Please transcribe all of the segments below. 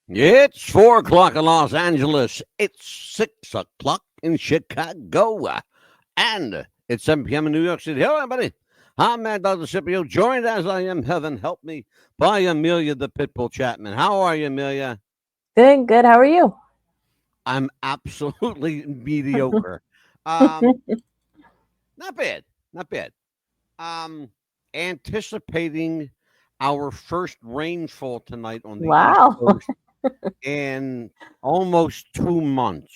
It's 4 o'clock in Los Angeles. It's 6 o'clock in Chicago. And it's 7 p.m. in New York City. Hello, everybody. I'm Mad Dog Scipio, joined as I am, heaven help me, by Amelia the Pitbull Chapman. How are you, Amelia? Doing good. How are you? I'm absolutely mediocre. Um, Not bad. Not bad. Um, Anticipating our first rainfall tonight on the East Wow. Coast in almost 2 months.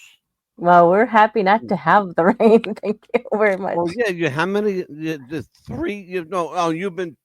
Well, we're happy not to have the rain. Thank you very Well, much. yeah, you how many? The three? You know, oh, you've been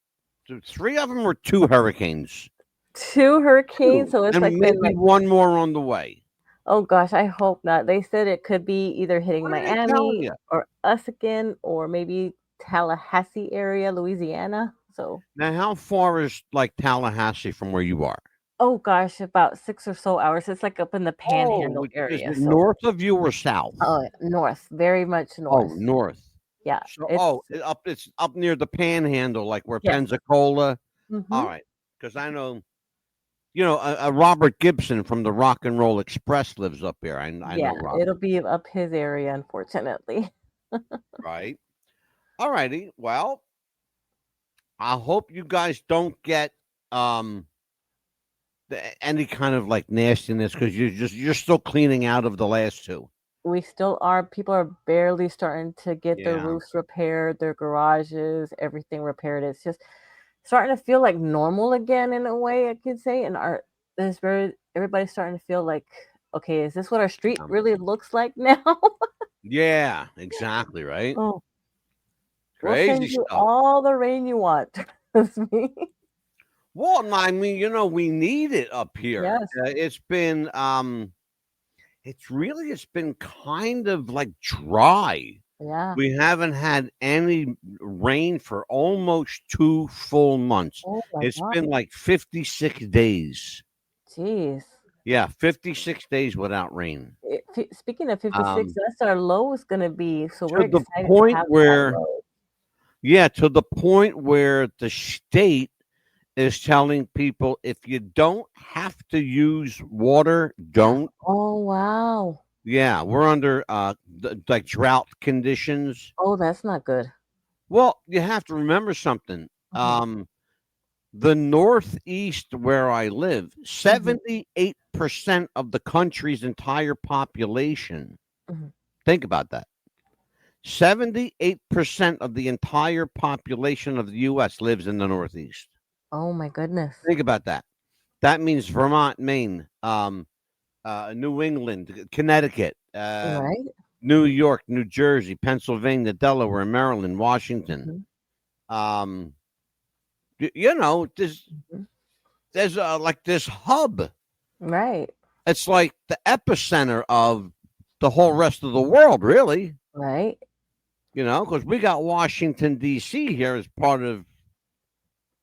three of them or two hurricanes, Two hurricanes, two, so it's and like been maybe like, one more on the way. oh gosh, I hope not. They said it could be either hitting What are they telling Miami you or us again, or maybe Tallahassee area, Louisiana. So, now? How far is like Tallahassee from where you are? oh gosh, about 6 or so hours. It's like up in the Panhandle Is area. it So, north of you or south? oh, north, very much Oh, north. north. Yeah, So, it's it's up near the Panhandle, like where yes. Pensacola. Mm-hmm. All right, because I know. Robert Gibson from the Rock and Roll Express lives up here. I Yeah, know it'll Robert. be up his area, unfortunately. Right. All righty. Well, I hope you guys don't get um any kind of like nastiness because you're still cleaning out of the last two. We still are. People are barely starting to get their Yeah. roofs repaired, their garages, everything repaired. It's just starting to feel like normal again in a way, I could say. And our there's very everybody's starting to feel like, okay, is this what our street Um, really looks like now? yeah. Exactly. Right. Oh, we'll Crazy send you stuff. all the rain you want. Trust me. Well, no, I mean, we need it up here. Yes. It's been kind of like dry. Yeah. We haven't had any rain for almost 2 full months. Oh my It's God. been like 56 days. Jeez. Yeah, 56 days without rain. Speaking of 56, Um, that's our low is going to be. So we're to the excited to point have that where, low. yeah, to the point where the state is telling people if you don't have to use water, don't. Oh, wow. Yeah, we're under like drought conditions. Oh, that's not good. Well, you have to remember something. Mhm, The Northeast, where I live, mhm, 78% of the country's entire population, mhm. think about that. 78% of the entire population of the U.S. lives in the Northeast. Oh my goodness. Think about that. That means Vermont, Maine, New England, Connecticut, Right? New York, New Jersey, Pennsylvania, Delaware, Maryland, Washington. Mhm, Um, there's mhm. like this hub. Right, It's like the epicenter of the whole rest of the world, really. right. Because we got Washington D.C. here as part of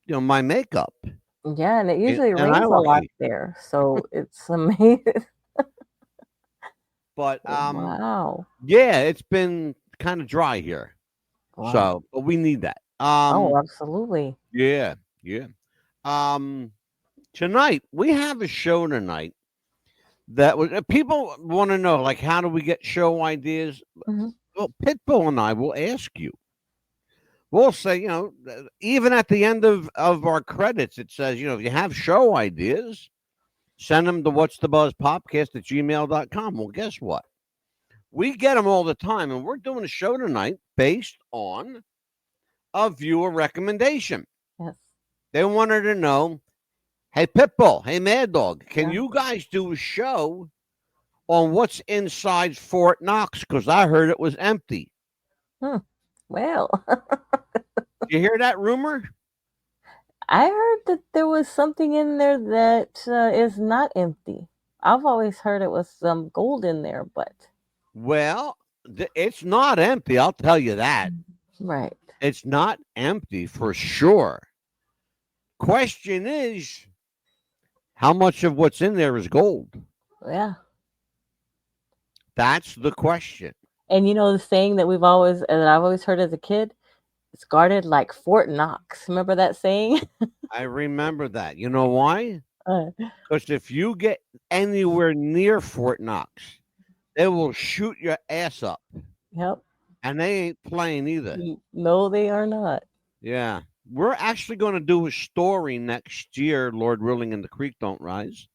my makeup, Yeah, and it usually and I rains a lot like. there, so it's amazing. But Wow. yeah, it's been kind of dry here, Wow. so but we need that. Oh, absolutely. Yeah, yeah. Um, Tonight we have a show tonight that was people want to know like how do we get show ideas? Mhm. Well, Pitbull and I will ask you. We'll say, even at the end of our credits, it says, if you have show ideas, send them to what's the buzz podcast at gmail.com. Well, guess what? We get them all the time, and we're doing a show tonight based on a viewer recommendation. Yes. They wanted to know, hey, Pitbull, hey, Mad Dog, can Yeah. you guys do a show on what's inside Fort Knox? Because I heard it was empty. Hmm. Well, You hear that rumor? I heard that there was something in there that is not empty. I've always heard it was some gold in there, but Well, it's not empty. I'll tell you that. right. It's not empty for sure. Question is, how much of what's in there is gold? Yeah. That's the question. And you know the saying that I've always heard as a kid, it's guarded like Fort Knox. Remember that saying? I remember that. You know why? Because if you get anywhere near Fort Knox, they will shoot your ass up. Yep. And they ain't playing either. No, they are not. Yeah. We're actually going to do a story next year, Lord willing, and the creek don't rise.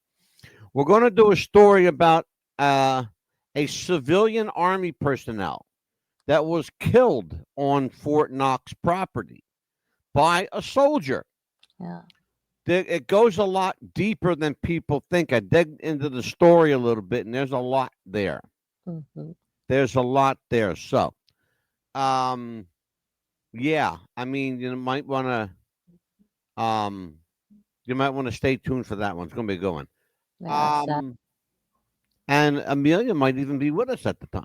We're going to do a story about a civilian army personnel that was killed on Fort Knox property by a soldier. Yeah. It goes a lot deeper than people think. I dig into the story a little bit, and there's a lot there. Mm-hmm. There's a lot there. So, yeah, I mean, you might want to stay tuned for that one. It's going to be a good one. Yeah, and Amelia might even be with us at the time.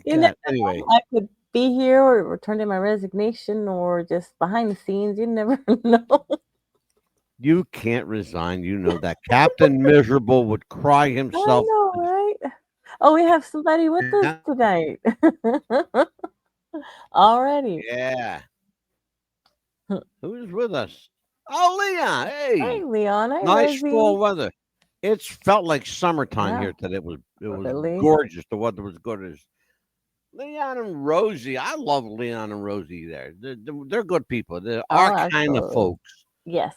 Anyway, I could be here or turn in my resignation or just behind the scenes. You never know. You can't resign. You know that. Captain Miserable would cry himself. I know, right? Oh, we have somebody with us tonight. Already. Yeah. Who's with us? Oh, Leon. Hey, Leon. Hey, nice Rosie. fall weather. It's felt like summertime here today. It was Really? gorgeous. The weather was good. Leon and Rosie. I love Leon and Rosie there. They're good people. They're our kind of folks. Yes.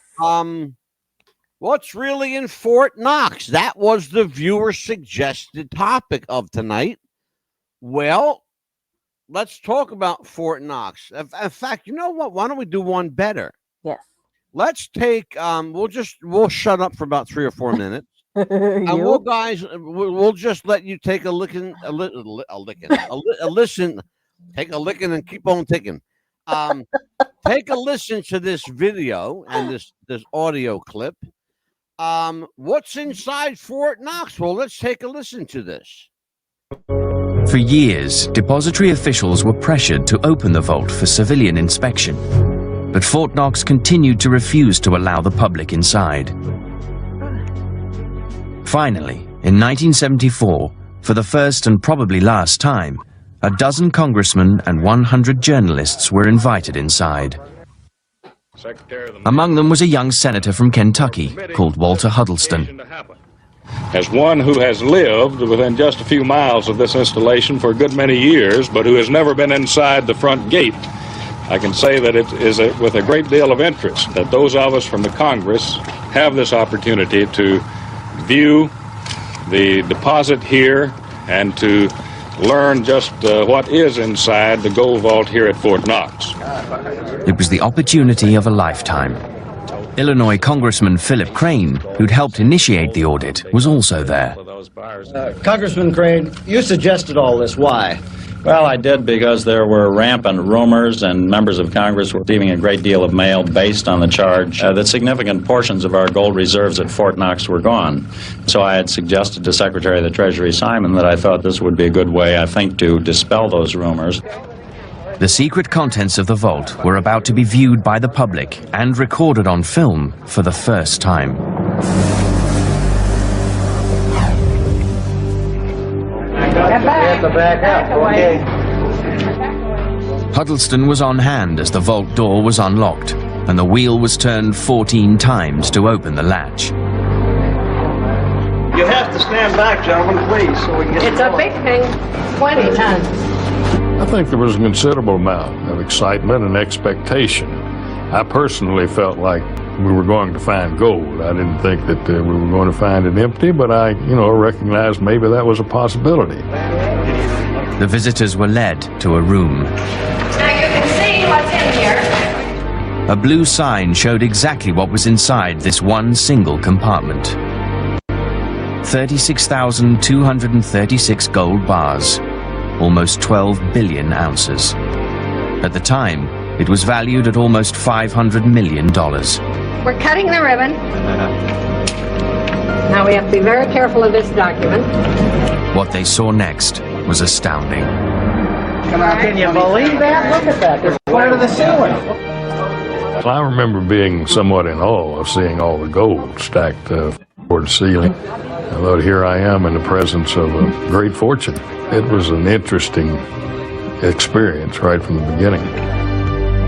What's really in Fort Knox? That was the viewer suggested topic of tonight. Well, let's talk about Fort Knox. In fact, you know what? Why don't we do one better? Yes. Let's take we'll shut up for about 3 or 4 minutes. And we'll just let you take a listen, take a licking and keep on ticking. Take a listen to this video and this audio clip. What's inside Fort Knox? Well, let's take a listen to this. For years, depository officials were pressured to open the vault for civilian inspection, but Fort Knox continued to refuse to allow the public inside. Finally, in 1974, for the first and probably last time, a dozen congressmen and 100 journalists were invited inside. Among them was a young senator from Kentucky called Walter Huddleston. As one who has lived within just a few miles of this installation for a good many years, but who has never been inside the front gate, I can say that it is with a great deal of interest that those of us from the Congress have this opportunity to view the deposit here and to learn just what is inside the gold vault here at Fort Knox. It was the opportunity of a lifetime. Illinois Congressman Philip Crane, who'd helped initiate the audit, was also there. Congressman Crane, you suggested all this. Why? Well, I did because there were rampant rumors and members of Congress were receiving a great deal of mail based on the charge that significant portions of our gold reserves at Fort Knox were gone. So I had suggested to Secretary of the Treasury Simon that I thought this would be a good way, I think, to dispel those rumors. The secret contents of the vault were about to be viewed by the public and recorded on film for the first time. Huddleston was on hand as the vault door was unlocked, and the wheel was turned 14 times to open the latch. You have to stand back, gentlemen, please, so we can get It's a big thing, 20 tons. I think there was a considerable amount of excitement and expectation. I personally felt like we were going to find gold. I didn't think that we were going to find it empty, but I, recognized maybe that was a possibility. The visitors were led to a room. Now you can see what's in here. A blue sign showed exactly what was inside this one single compartment. 36,236 gold bars, almost 12 billion ounces. At the time, it was valued at almost $500 million. We're cutting the ribbon. Now we have to be very careful of this document. What they saw next was astounding. Can you believe that? Look at that. They're part of the ceiling. I remember being somewhat in awe of seeing all the gold stacked toward the ceiling. I thought, here I am in the presence of a great fortune. It was an interesting experience right from the beginning.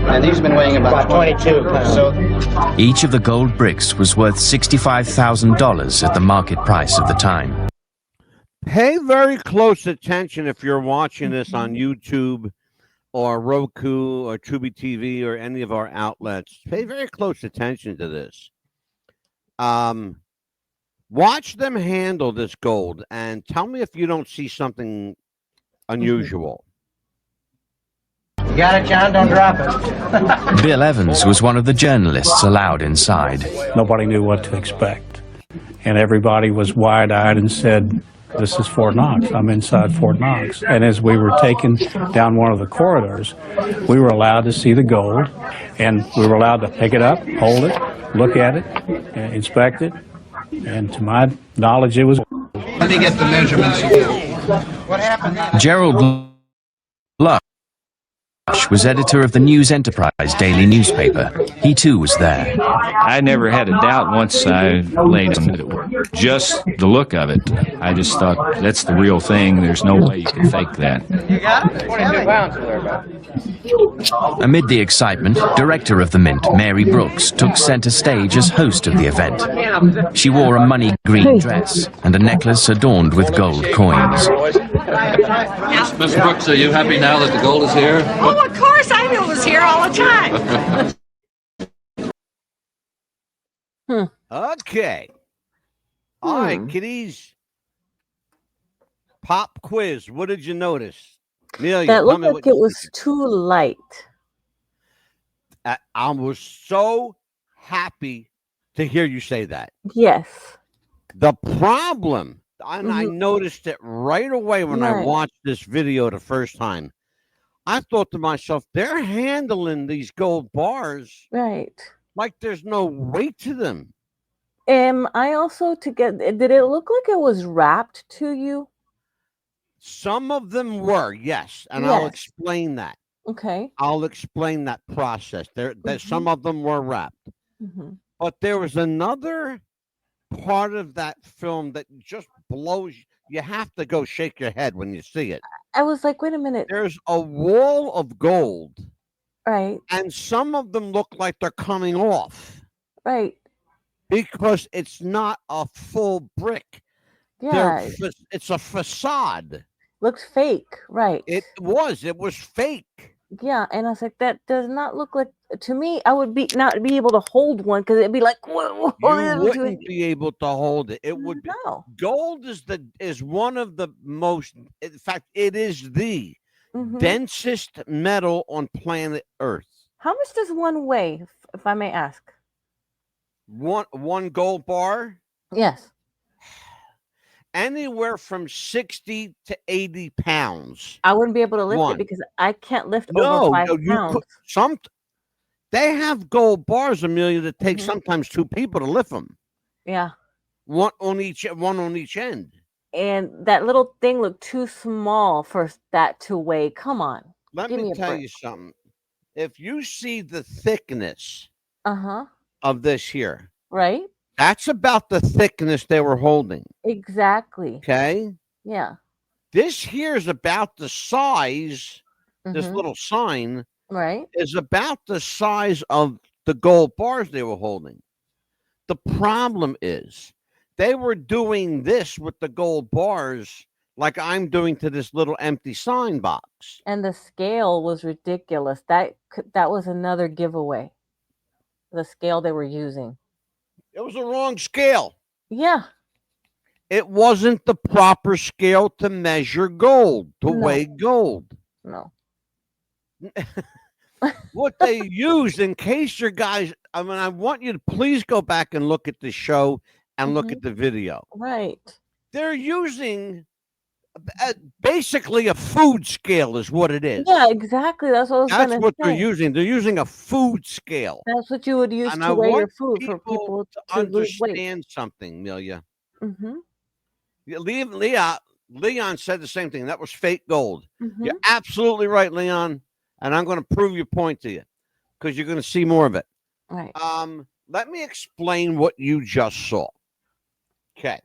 And these have been weighing about 22 pounds. So Each of the gold bricks was worth $65,000 at the market price of the time. Pay very close attention if you're watching this on YouTube or Roku or Tubi TV or any of our outlets. Pay very close attention to this. Watch them handle this gold and tell me if you don't see something unusual. you got it, John. Don't drop it. Bill Evans was one of the journalists allowed inside. Nobody knew what to expect. And everybody was wide-eyed and said, this is Fort Knox. I'm inside Fort Knox. And as we were taken down one of the corridors, we were allowed to see the gold, and we were allowed to pick it up, hold it, look at it, inspect it. And to my knowledge, it was. Let me get the measurements again. What happened? Gerald Lush was editor of the News Enterprise daily newspaper. He too was there. I never had a doubt once I laid on it. Just the look of it, I just thought, that's the real thing. There's no way you can fake that. You got it? 22 pounds there, about. Amid the excitement, director of the Mint, Mary Brooks, took center stage as host of the event. She wore a money green dress and a necklace adorned with gold coins. Miss Brooks, are you happy now that the gold is here? Oh, of course, I knew it was here all the time. Okay. All right, kiddies. Pop quiz. What did you notice? Amelia, That tell looked me like what it you was too light. I was so happy to hear you say that. Yes. The problem, and I noticed it right away when I Right. watched this video the first time. I thought to myself, they're handling these gold bars Right. like there's no weight to them. I also did it look like it was wrapped to you? Some of them were, yes, and I'll Yes. explain that. Okay. I'll explain that process. There, some of them were wrapped, Mm-hmm. but there was another part of that film that just blows. You have to go shake your head when you see it. I was like, wait a minute. There's a wall of gold, Right. and some of them look like they're coming off Right. because it's not a full brick. Yeah. It's a facade. Looks fake. Right. It was fake. Yeah, and I was like, that does not look like to me. I would not be able to hold one because it'd be like, whoa, You wouldn't be able to hold it. It would be. No. Gold is one of the most. In fact, it is the Mhm. densest metal on planet Earth. How much does one weigh, if I may ask? One gold bar, Yes. anywhere from 60 to 80 pounds. I wouldn't be able to lift One. it because I can't lift No, over 5 you pounds. could. They have gold bars, Amelia, that take Mhm. sometimes two people to lift them. Yeah. One on each end. And that little thing looked too small for that to weigh. Come on. Let Give me me a tell break. you something. If you see the thickness Uh-huh. of this here, Right? that's about the thickness they were holding. Exactly. Okay. Yeah. This here is about the size, this Mhm. little sign Right? is about the size of the gold bars they were holding. The problem is they were doing this with the gold bars like I'm doing to this little empty sign box. And the scale was ridiculous. That was another giveaway. The scale they were using. It was the wrong scale. Yeah. It wasn't the proper scale to measure gold, to No. weigh gold. No. What they used, in case your guys, I mean, I want you to please go back and look at the show and look at the video. Right. They're using basically a food scale, is what it is. Yeah, exactly. That's what I was That's gonna what say. they're using. They're using a food scale. That's what you would use And to I weigh your want food for people to lose weight. understand something, Amelia. Mm-hmm. Leon said the same thing. That was fake gold. Mm-hmm. You're absolutely right, Leon. And I'm going to prove your point to you because you're going to see more of it. Right. Let me explain what you just saw. Okay.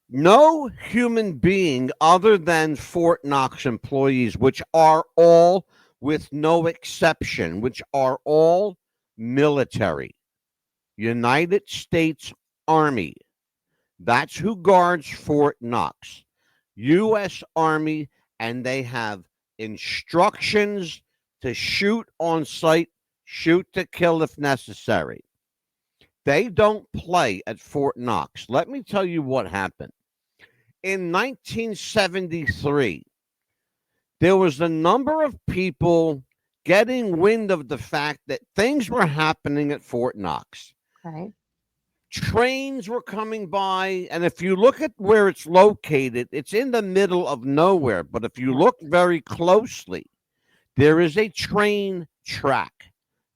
No human being other than Fort Knox employees, which are all with no exception, which are all military. United States Army. That's who guards Fort Knox. U.S. Army, and they have instructions to shoot on sight, shoot to kill if necessary. They don't play at Fort Knox. Let me tell you what happened. In 1973, there was a number of people getting wind of the fact that things were happening at Fort Knox. Right. Trains were coming by, and if you look at where it's located, it's in the middle of nowhere. But if you look very closely, there is a train track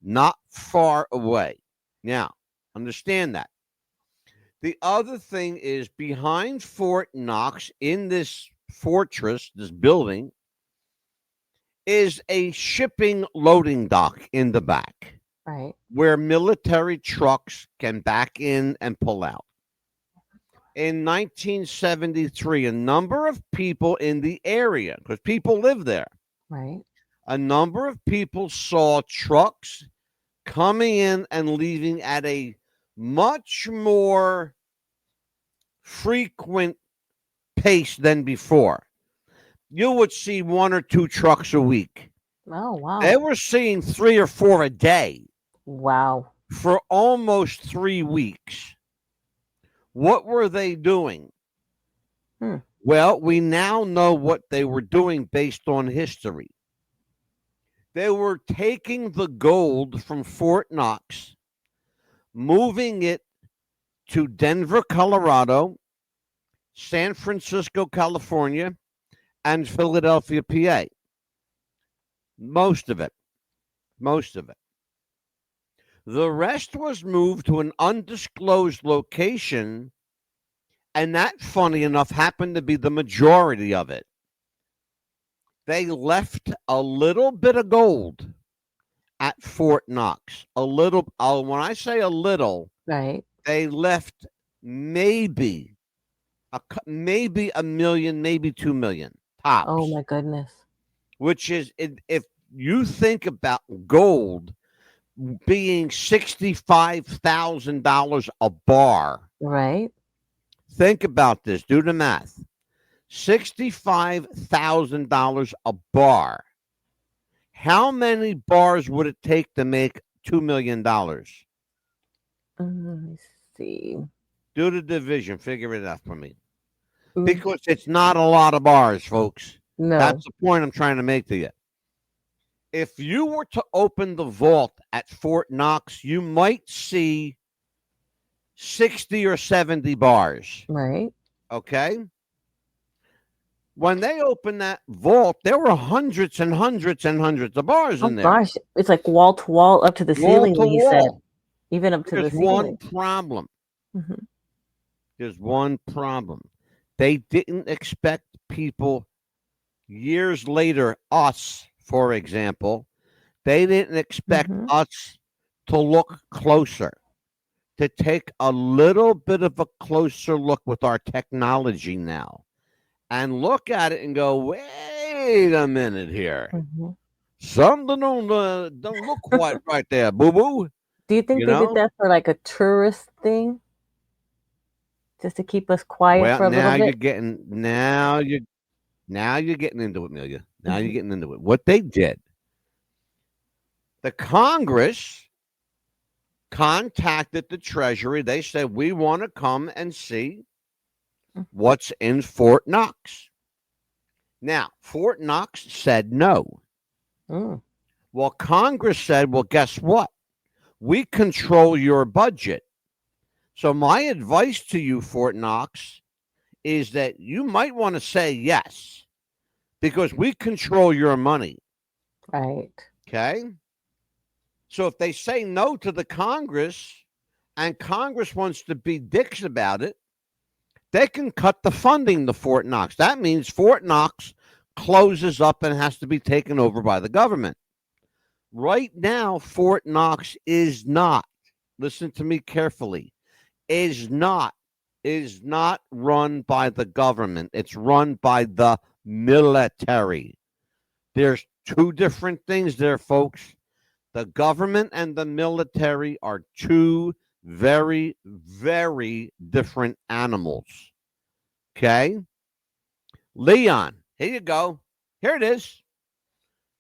not far away. Now, understand that. The other thing is behind Fort Knox, in this fortress, this building, is a shipping loading dock in the back. Right. Where military trucks can back in and pull out. In 1973, a number of people in the area, because people live there, Right. a number of people saw trucks coming in and leaving at a much more frequent pace than before. You would see 1 or 2 trucks a week. Oh, wow. They were seeing 3 or 4 a day. Wow. For almost 3 weeks. What were they doing? Well, we now know what they were doing based on history. They were taking the gold from Fort Knox, moving it to Denver, Colorado, San Francisco, California, and Philadelphia, PA. Most of it. The rest was moved to an undisclosed location, and that, funny enough, happened to be the majority of it. They left a little bit of gold at Fort Knox. A little, when I say a little, right, they left maybe a million, maybe 2 million tops. Oh my goodness. Which is, if you think about gold being $65,000 a bar. Right. Think about this. Do the math. $65,000 a bar. How many bars would it take to make $2 million? Let me see. Do the division. Figure it out for me. Because it's not a lot of bars, folks. No. That's the point I'm trying to make to you. If you were to open the vault at Fort Knox, you might see 60 or 70 bars. Right. Okay? When they opened that vault, there were hundreds and hundreds and hundreds of bars in there. Oh gosh, it's like wall to wall, up to the ceiling, like you said. Even up to the There's ceiling. one problem. Mhm. There's one problem. They didn't expect people years later, us, for example, they didn't expect us to look closer, to take a little bit of a closer look with our technology now and look at it and go, wait a minute here. Something don't look quite right there, boo-boo. Do you think they did that for like a tourist thing? Just to keep us quiet for a little bit? Now you're getting into it, Amelia. Now you're getting into it. What they did, the Congress contacted the Treasury. They said, we want to come and see what's in Fort Knox. Now, Fort Knox said no. Well, Congress said, well, guess what? We control your budget. So my advice to you, Fort Knox, is that you might want to say yes, because we control your money. Right. Okay? So if they say no to the Congress and Congress wants to be dicks about it, they can cut the funding to Fort Knox. That means Fort Knox closes up and has to be taken over by the government. Right now, Fort Knox is not, listen to me carefully, is not run by the government. It's run by the military. There's two different things there, folks. The government and the military are two very, very different animals. Okay? Leon, here you go. Here it is.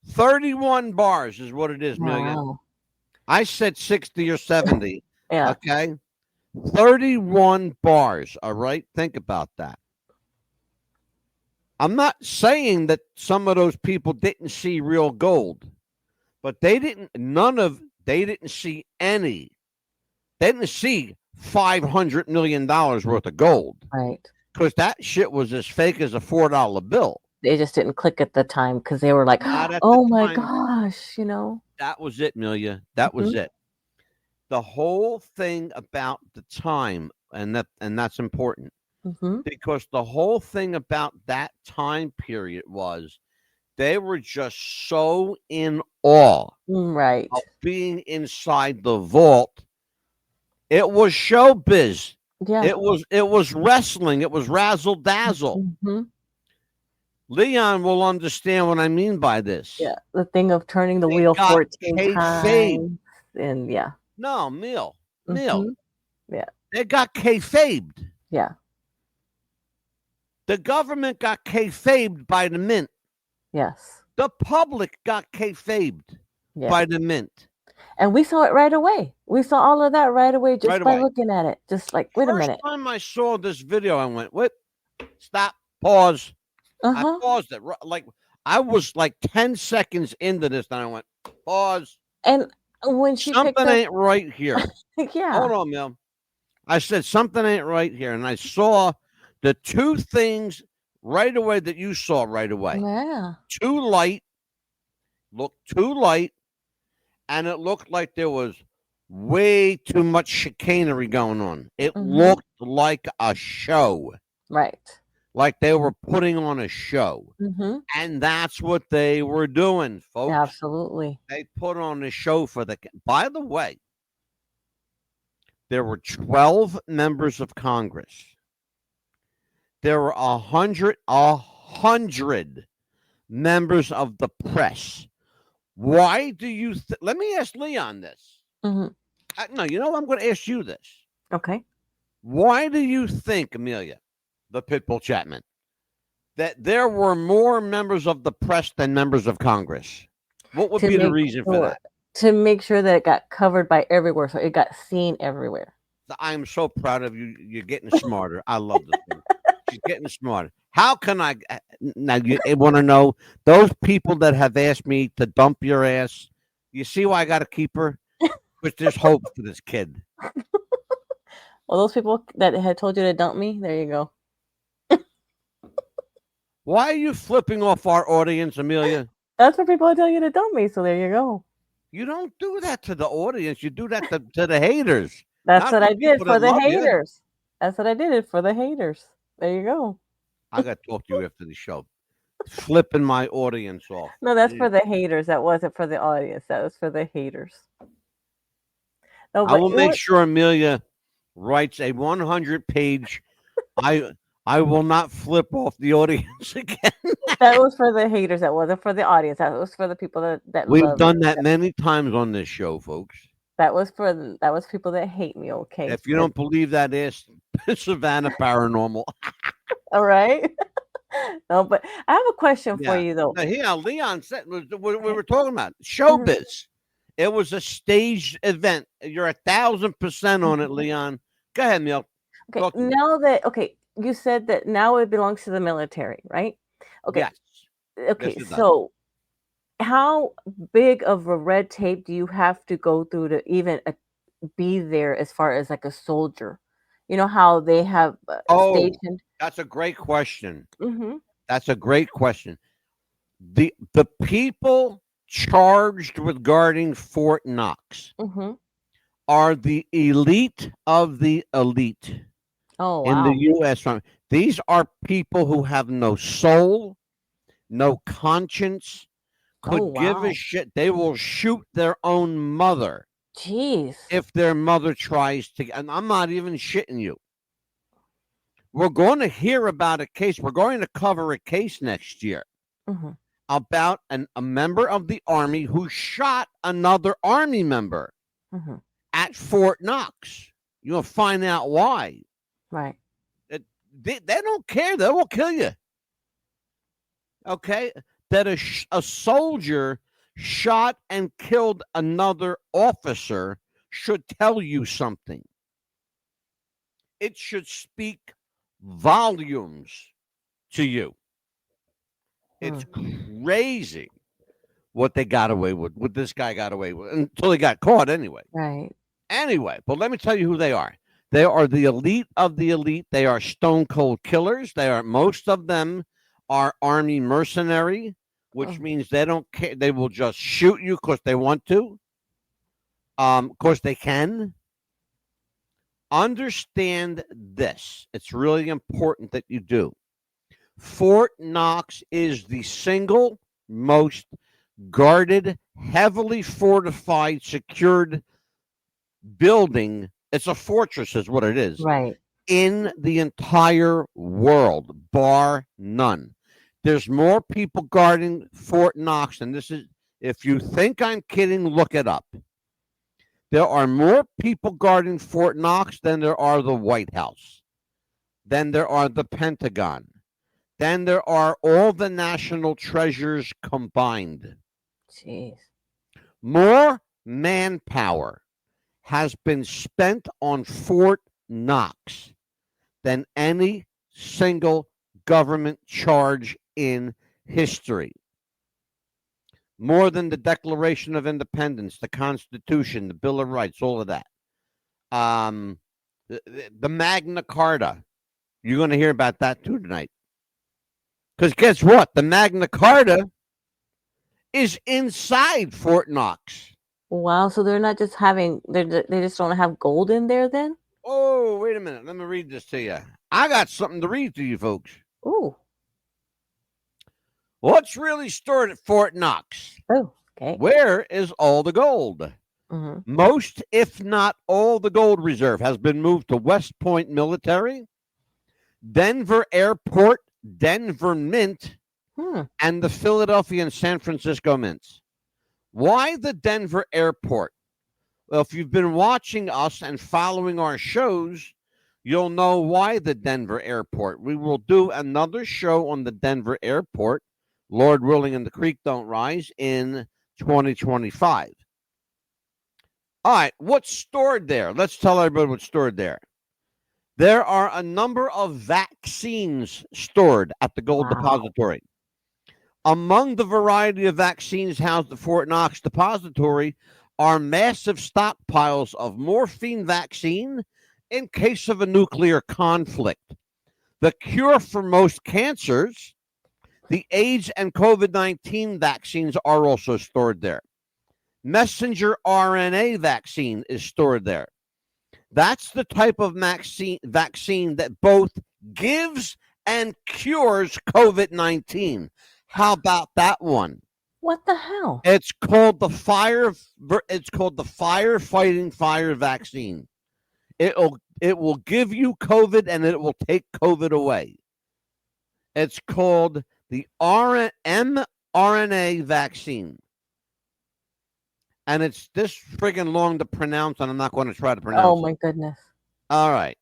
31 bars is what it is, Amelia. Wow. I said 60 or 70. Yeah. Okay? 31 bars, all right? Think about that. I'm not saying that some of those people didn't see real gold, but they didn't see any. They didn't see $500 million worth of gold. Right. Because that shit was as fake as a $4 bill. They just didn't click at the time because they were like, Not at oh the my time. gosh, you know. That was it, Amelia. That was it. The whole thing about the time, and that's important, because the whole thing about that time period was they were just so in awe of being inside the vault. It was showbiz. Yeah. It was wrestling. It was razzle dazzle. Leon will understand what I mean by this. Yeah, the thing of turning the wheel 14 times, and yeah. No, Neil. Yeah. They got kayfabed. Yeah. The government got kayfabed by the mint. Yes. The public got kayfabed by the mint. And we saw it right away. We saw all of that right away just by looking at it. Just like, wait a minute. First time I saw this video, I went, wait, stop, pause. I paused it. Like, I was like 10 seconds into this, and I went, pause. And when she something ain't right here. Yeah. Hold on, Mel. I said, something ain't right here. And I saw the two things right away that you saw right away. Yeah. Too light. Looked too light. And it looked like there was way too much chicanery going on. It looked like a show. Right. Like they were putting on a show. And that's what they were doing, folks. Absolutely. They put on a show for the... By the way, there were 12 members of Congress. There were 100 members of the press. Why do you... Let me ask Leon this. No, you know, I'm going to ask you this. Okay. Why do you think, Amelia, the Pitbull Chapman, that there were more members of the press than members of Congress? What would be the reason for that? To make sure that it got covered by everywhere, so it got seen everywhere. I'm so proud of you. You're getting smarter. I love this thing. She's getting smarter. How can I... Now, you want to know, those people that have asked me to dump your ass, you see why I got to keep her? Because there's hope for this kid. Well, those people that had told you to dump me, there you go. Why are you flipping off our audience, Amelia? That's for people that tell you to dump me, so there you go. You don't do that to the audience. You do that to the haters. That's what I did for the haters. That's what I did it for the haters. There you go. I got to talk to you after the show. Flipping my audience off. No, that's for the haters. That wasn't for the audience. That was for the haters. No, I will make sure Amelia writes a 100-page. I will not flip off the audience again. That was for the haters. That wasn't for the audience. That was for the people that we've done that many times on this show, folks. That was people that hate me. Okay. If you don't believe that, ask Savannah Paranormal. All right. No, but I have a question for you though. Now, here, Leon said we were talking about showbiz. It was a staged event. You're 1,000% on it, Leon. Go ahead, Neil. Okay. Now that you said that now it belongs to the military, right? Okay. Yes. Okay. So, how big of a red tape do you have to go through to even be there as far as like a soldier? You know how they have stationed. That's a great question. That's a great question. The people charged with guarding Fort Knox are the elite of the elite in the U.S. Army. These are people who have no soul, no conscience, could give a shit. They will shoot their own mother. Jeez. If their mother tries to, and I'm not even shitting you. We're going to hear about a case. We're going to cover a case next year about a member of the Army who shot another Army member at Fort Knox. You'll find out why. Right. They don't care. They will kill you. Okay? That a soldier shot and killed another officer should tell you something. It should speak volumes to you. It's crazy what they got away with, what this guy got away with, until he got caught anyway. Right. Anyway, but let me tell you who they are. They are the elite of the elite. They are stone cold killers. Most of them are Army mercenary, which means they don't care. They will just shoot you because they want to. Of course, they can. Understand this. It's really important that you do. Fort Knox is the single most guarded, heavily fortified, secured building. It's a fortress, is what it is. Right. In the entire world, bar none. There's more people guarding Fort Knox, and this is, if you think I'm kidding, look it up. There are more people guarding Fort Knox than there are the White House, than there are the Pentagon, than there are all the national treasures combined. Jeez. More manpower has been spent on Fort Knox than any single government charge in history. More than the Declaration of Independence, the Constitution, the Bill of Rights, all of that. The Magna Carta. You're going to hear about that too tonight. Because guess what? The Magna Carta is inside Fort Knox. Wow, so they're not just having, they just don't have gold in there then? Oh, wait a minute. Let me read this to you. I got something to read to you folks. Ooh. What's really stored at Fort Knox? Oh, okay. Where is all the gold? Most, if not all, the gold reserve has been moved to West Point Military, Denver Airport, Denver Mint, and the Philadelphia and San Francisco Mints. Why the Denver Airport? Well, if you've been watching us and following our shows, you'll know why the Denver Airport. We will do another show on the Denver Airport, Lord willing and the creek don't rise, in 2025. All right, what's stored there? Let's tell everybody what's stored there. There are a number of vaccines stored at the Gold Depository. Among the variety of vaccines housed at Fort Knox Depository are massive stockpiles of morphine vaccine in case of a nuclear conflict. The cure for most cancers, the AIDS and COVID-19 vaccines are also stored there. Messenger RNA vaccine is stored there. That's the type of vaccine that both gives and cures COVID-19. How about that one? What the hell? It's called the firefighting fire vaccine. It will give you COVID and it will take COVID away. It's called the mRNA vaccine. And it's this friggin' long to pronounce, and I'm not going to try to pronounce it. Oh, my goodness. All right.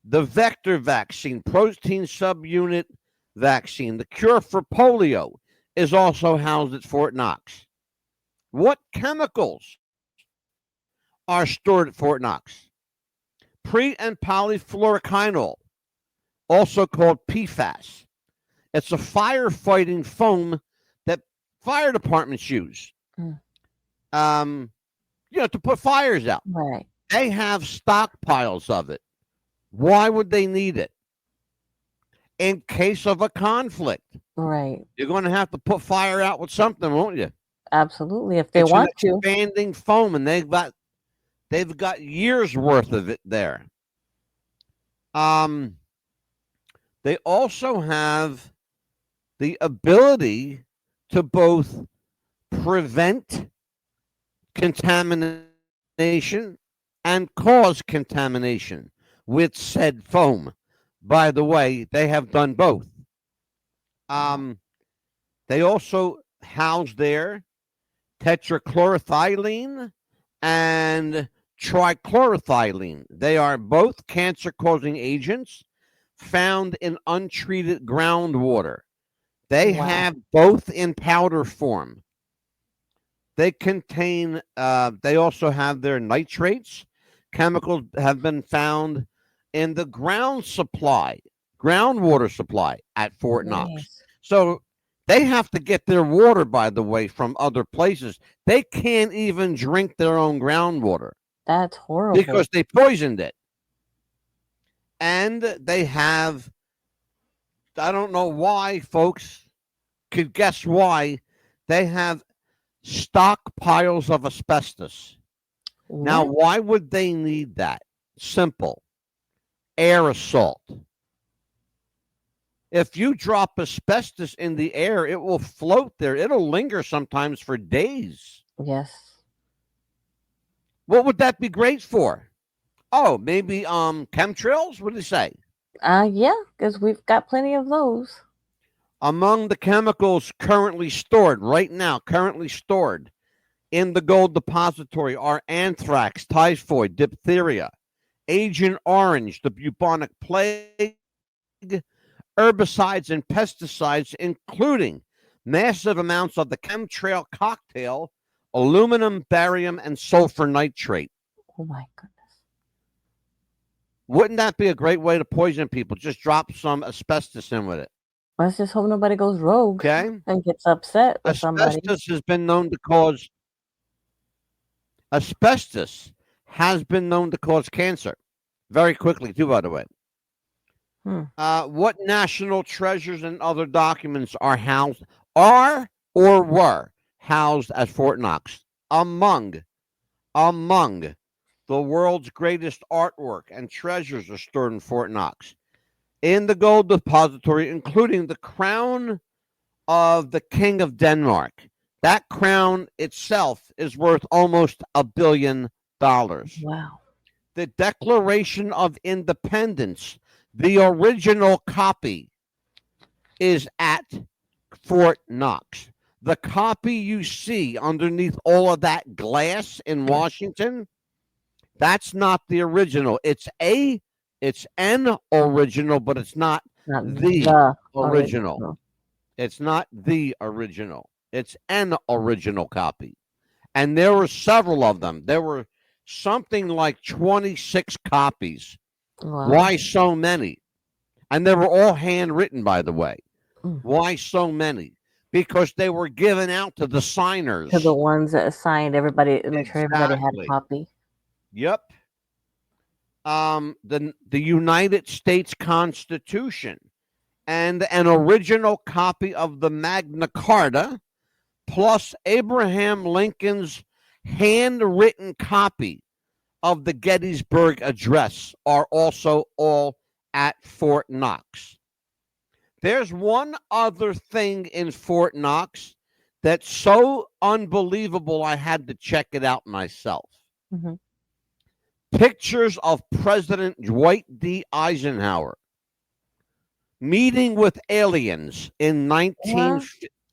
The vector vaccine, protein subunit vaccine, the cure for polio is also housed at Fort Knox. What chemicals are stored at Fort Knox? Pre and polyfluoroquinolone, also called PFAS. It's a firefighting foam that fire departments use. To put fires out. Right. They have stockpiles of it. Why would they need it? In case of a conflict. Right. You're going to have to put fire out with something, won't you? Absolutely, if they want to. Expanding foam, and they've got years worth of it there. They also have the ability to both prevent contamination and cause contamination with said foam. By the way, they have done both. They also house there tetrachloroethylene and trichloroethylene. They are both cancer-causing agents found in untreated groundwater. They have both in powder form. They contain, they also have their nitrates. Chemicals have been found in the groundwater supply at Fort Knox. So they have to get their water, by the way, from other places. They can't even drink their own groundwater. That's horrible. Because they poisoned it. And they have, I don't know why, folks could guess why, they have stockpiles of asbestos. What? Now, why would they need that? Simple. Air assault. If you drop asbestos in the air, it will float there. It'll linger sometimes for days. Yes. What would that be great for? Oh, maybe chemtrails? What do you say? Yeah, because we've got plenty of those. Among the chemicals currently stored in the gold depository are anthrax, typhoid, diphtheria, Agent Orange, the bubonic plague, herbicides and pesticides, including massive amounts of the chemtrail cocktail, aluminum, barium, and sulfur nitrate. Oh my goodness. Wouldn't that be a great way to poison people? Just drop some asbestos in with it. Let's just hope nobody goes rogue and gets upset with somebody. Asbestos has been known to cause cancer very quickly, too, by the way. What national treasures and other documents are or were housed at Fort Knox? Among the world's greatest artwork and treasures are stored in Fort Knox. In the gold depository, including the crown of the King of Denmark. That crown itself is worth almost $1 billion. Wow. The Declaration of Independence, the original copy, is at Fort Knox. The copy you see underneath all of that glass in Washington, that's not the original. It's an original, but it's not the original. It's not the original. It's an original copy. And there were several of them. There were something like 26 copies. Wow. Why so many? And they were all handwritten, by the way. Why so many? Because they were given out to the signers. To the ones that signed, everybody, make sure everybody had a copy. Yep. The United States Constitution and an original copy of the Magna Carta, plus Abraham Lincoln's handwritten copy of the Gettysburg Address are also all at Fort Knox. There's one other thing in Fort Knox that's so unbelievable I had to check it out myself. Mm-hmm. Pictures of President Dwight D. Eisenhower meeting with aliens in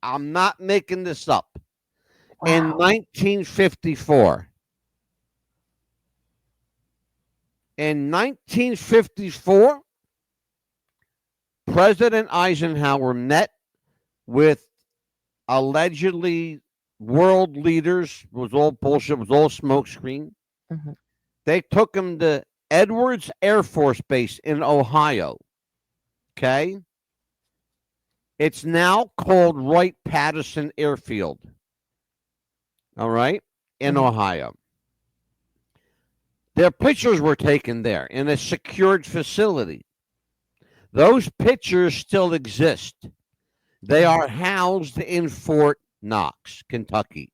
I'm not making this up. Wow. In 1954. In 1954, President Eisenhower met with allegedly world leaders. It was all bullshit. It was all smokescreen. Mm-hmm. They took him to Edwards Air Force Base in Ohio. Okay? It's now called Wright-Patterson Airfield. All right? In Ohio. Their pictures were taken there in a secured facility. Those pictures still exist. They are housed in Fort Knox, Kentucky,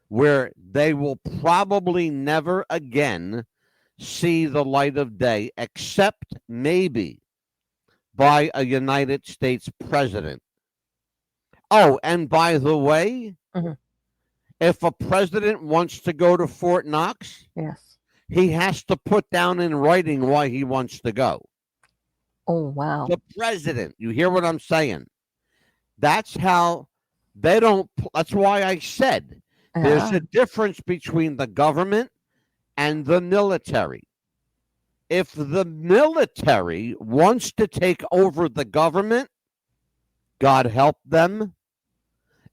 where they will probably never again see the light of day, except maybe by a United States president. Oh, and by the way, if a president wants to go to Fort Knox, yes, he has to put down in writing why he wants to go. Oh, wow. The president, you hear what I'm saying? That's how they don't. That's why I said there's Yeah. a difference between the government and the military. If the military wants to take over the government, God help them.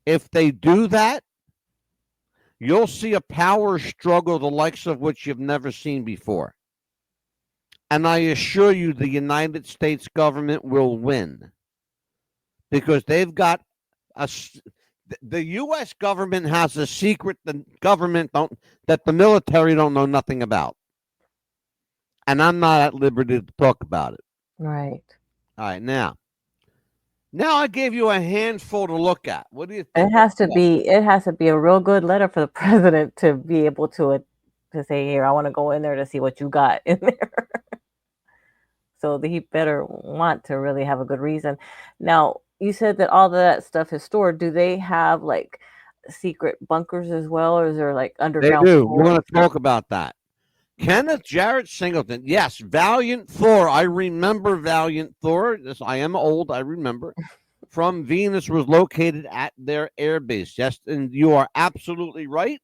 If they do that, you'll see a power struggle the likes of which you've never seen before. And I assure you the United States government will win because they've got the U.S. government has a secret the government don't that the military don't know nothing about. And I'm not at liberty to talk about it. Right. All right, now I gave you a handful to look at. What do you think? It has to be a real good letter for the president to be able to say, here, I want to go in there to see what you got in there. So he better want to really have a good reason. Now, you said that all of that stuff is stored. Do they have like secret bunkers as well, or is there like underground? They do. We're going to talk about that. Kenneth Jarrett Singleton. Yes, Valiant Thor. I remember Valiant Thor. Yes, I am old. I remember. From Venus was located at their air base. Yes, and you are absolutely right.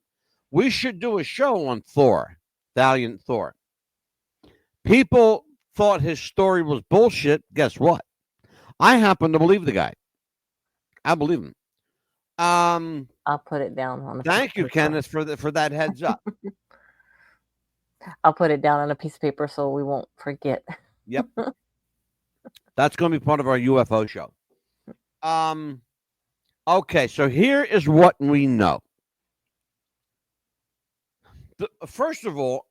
We should do a show on Thor, Valiant Thor. People thought his story was bullshit. Guess what? I happen to believe the guy. I believe him. I'll put it down on. Thank you, Kenneth, for that heads up. I'll put it down on a piece of paper so we won't forget. Yep. That's going to be part of our UFO show. Okay, so here is what we know. First of all,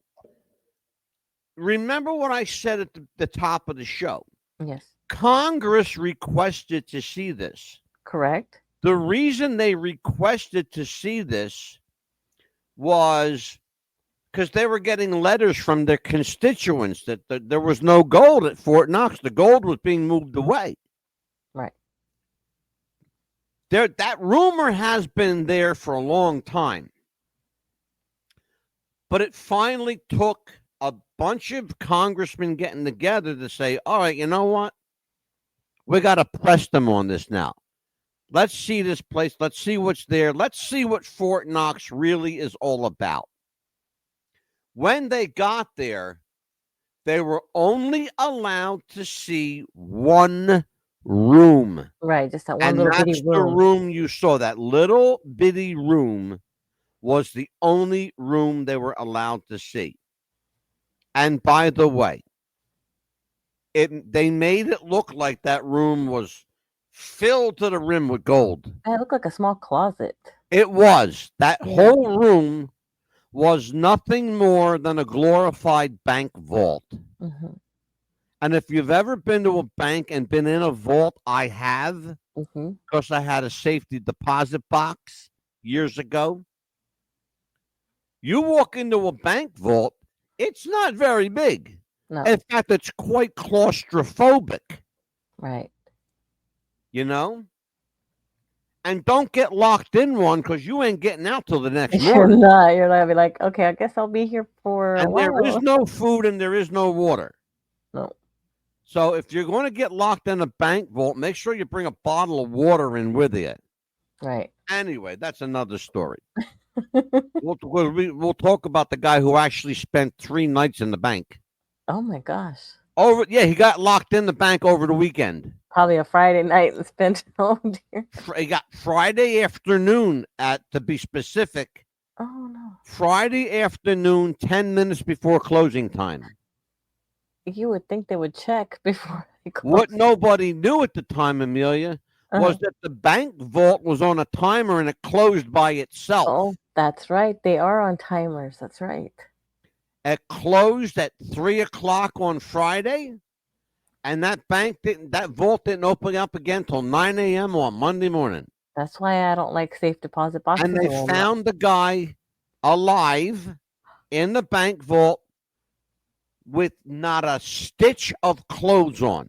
remember what I said at the top of the show. Yes. Congress requested to see this. Correct. The reason they requested to see this was because they were getting letters from their constituents that there was no gold at Fort Knox. The gold was being moved away. Right. That rumor has been there for a long time. But it finally took a bunch of congressmen getting together to say, all right, you know what? We got to press them on this now. Let's see this place. Let's see what's there. Let's see what Fort Knox really is all about. When they got there, they were only allowed to see one room. Right, just that one little bitty room. And that's the room you saw. That little bitty room was the only room they were allowed to see. And by the way, they made it look like that room was filled to the rim with gold. It looked like a small closet. It was. That whole room was nothing more than a glorified bank vault. Mm-hmm. And if you've ever been to a bank and been in a vault, I have, mm-hmm. because I had a safety deposit box years ago. You walk into a bank vault, it's not very big. No. In fact, it's quite claustrophobic. Right. You know? And don't get locked in one because you ain't getting out till the next morning. You're not going to be like, okay, I guess I'll be here for a while. There is no food and there is no water. No. So if you're going to get locked in a bank vault, make sure you bring a bottle of water in with you. Right. Anyway, that's another story. We'll talk about the guy who actually spent 3 nights in the bank. Oh my gosh. He got locked in the bank over the weekend. Probably a Friday night and spent. Oh dear. He got Friday afternoon to be specific. Oh no. Friday afternoon, 10 minutes before closing time. You would think they would check before they close. What nobody knew at the time, Amelia, was that the bank vault was on a timer and it closed by itself. Oh, that's right. They are on timers. That's right. It closed at 3:00 on Friday, and that vault didn't open up again till 9 a.m. on Monday morning. That's why I don't like safe deposit boxes. And they found the guy alive in the bank vault with not a stitch of clothes on.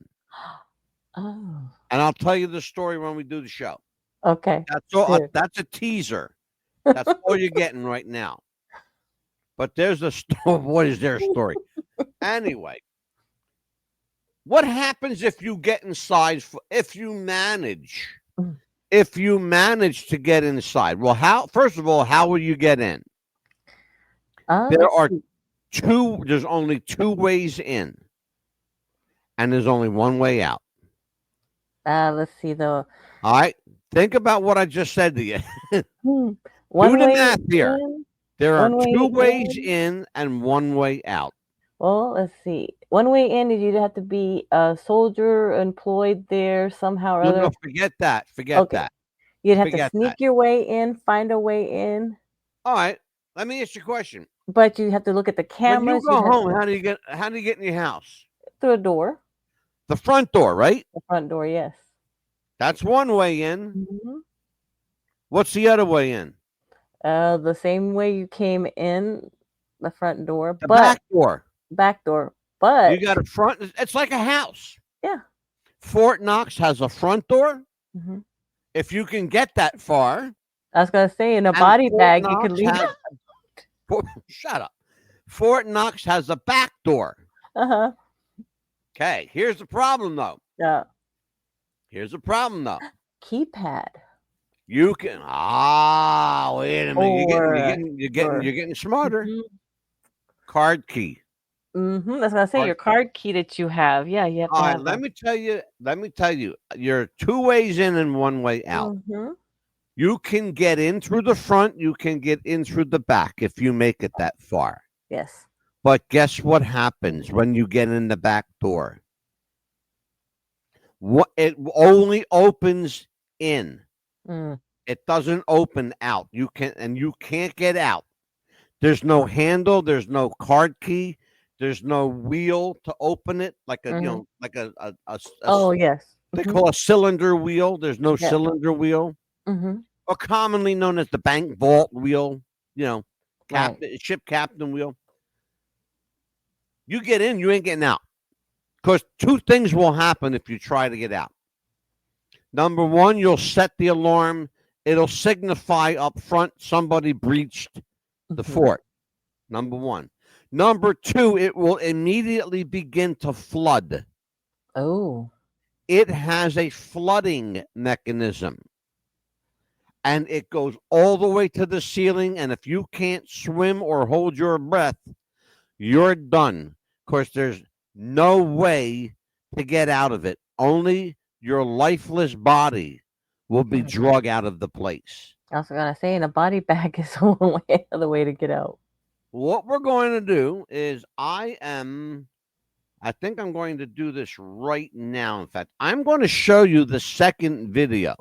Oh. And I'll tell you the story when we do the show. Okay. That's all. That's a teaser. That's all you're getting right now. But there's a story. What is their story? Anyway, what happens if you get inside? If you manage if you manage to get inside. Well, first of all, how will you get in? There are there's only two ways in, and there's only one way out. Let's see though. All right. Think about what I just said to you. One Do the way math here. in, There are one way two ways in. in and one way out. Well, let's see. One way in is you'd have to be a soldier employed there somehow or other. No, forget that. Forget that. You'd have Forget to sneak that. your way in, find a way in. All right. Let me ask you a question. But you have to look at the cameras. When you go home, how do you get in your house? Through a door. The front door, right? The front door, yes. That's one way in. Mm-hmm. What's the other way in? The same way you came in, the front door. The back door. Back door. But you got a front. It's like a house. Yeah. Fort Knox has a front door. Mm-hmm. If you can get that far. I was gonna say in a body bag you could leave. Shut up. Fort Knox has a back door. Uh-huh. Okay. Here's the problem though. Yeah. Here's the problem though. Keypad. You can wait a minute. You're getting smarter. Mm-hmm. Card key. Mm-hmm. That's what I say. Your card key that you have. Yeah, you have to have let me tell you. You're two ways in and one way out. Mm-hmm. You can get in through the front. You can get in through the back if you make it that far. Yes. But guess what happens when you get in the back door? It only opens in. Mm. It doesn't open out. You can't get out. There's no handle. There's no card key. There's no wheel to open it, like a oh yes. They call a cylinder wheel. There's no cylinder wheel, mm-hmm. or commonly known as the bank vault wheel. Ship captain wheel. You get in, you ain't getting out, because two things will happen if you try to get out. Number one, you'll set the alarm. It'll signify up front somebody breached the fort. Number one. Number two, it will immediately begin to flood. Oh. It has a flooding mechanism. And it goes all the way to the ceiling. And if you can't swim or hold your breath, you're done. Of course, there's no way to get out of it. Only your lifeless body will be drug out of the place. I was going to say, in a body bag is one way, the way to get out. What we're going to do is I think I'm going to do this right now. In fact, I'm going to show you the second video.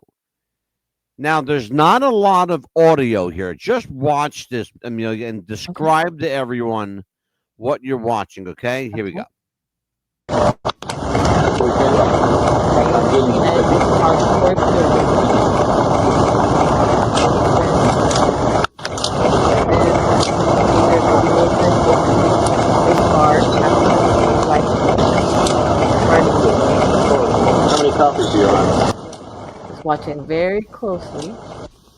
Now, there's not a lot of audio here. Just watch this, Amelia, and describe to everyone what you're watching, okay? Here we go. How many copies do you have? Just watching very closely,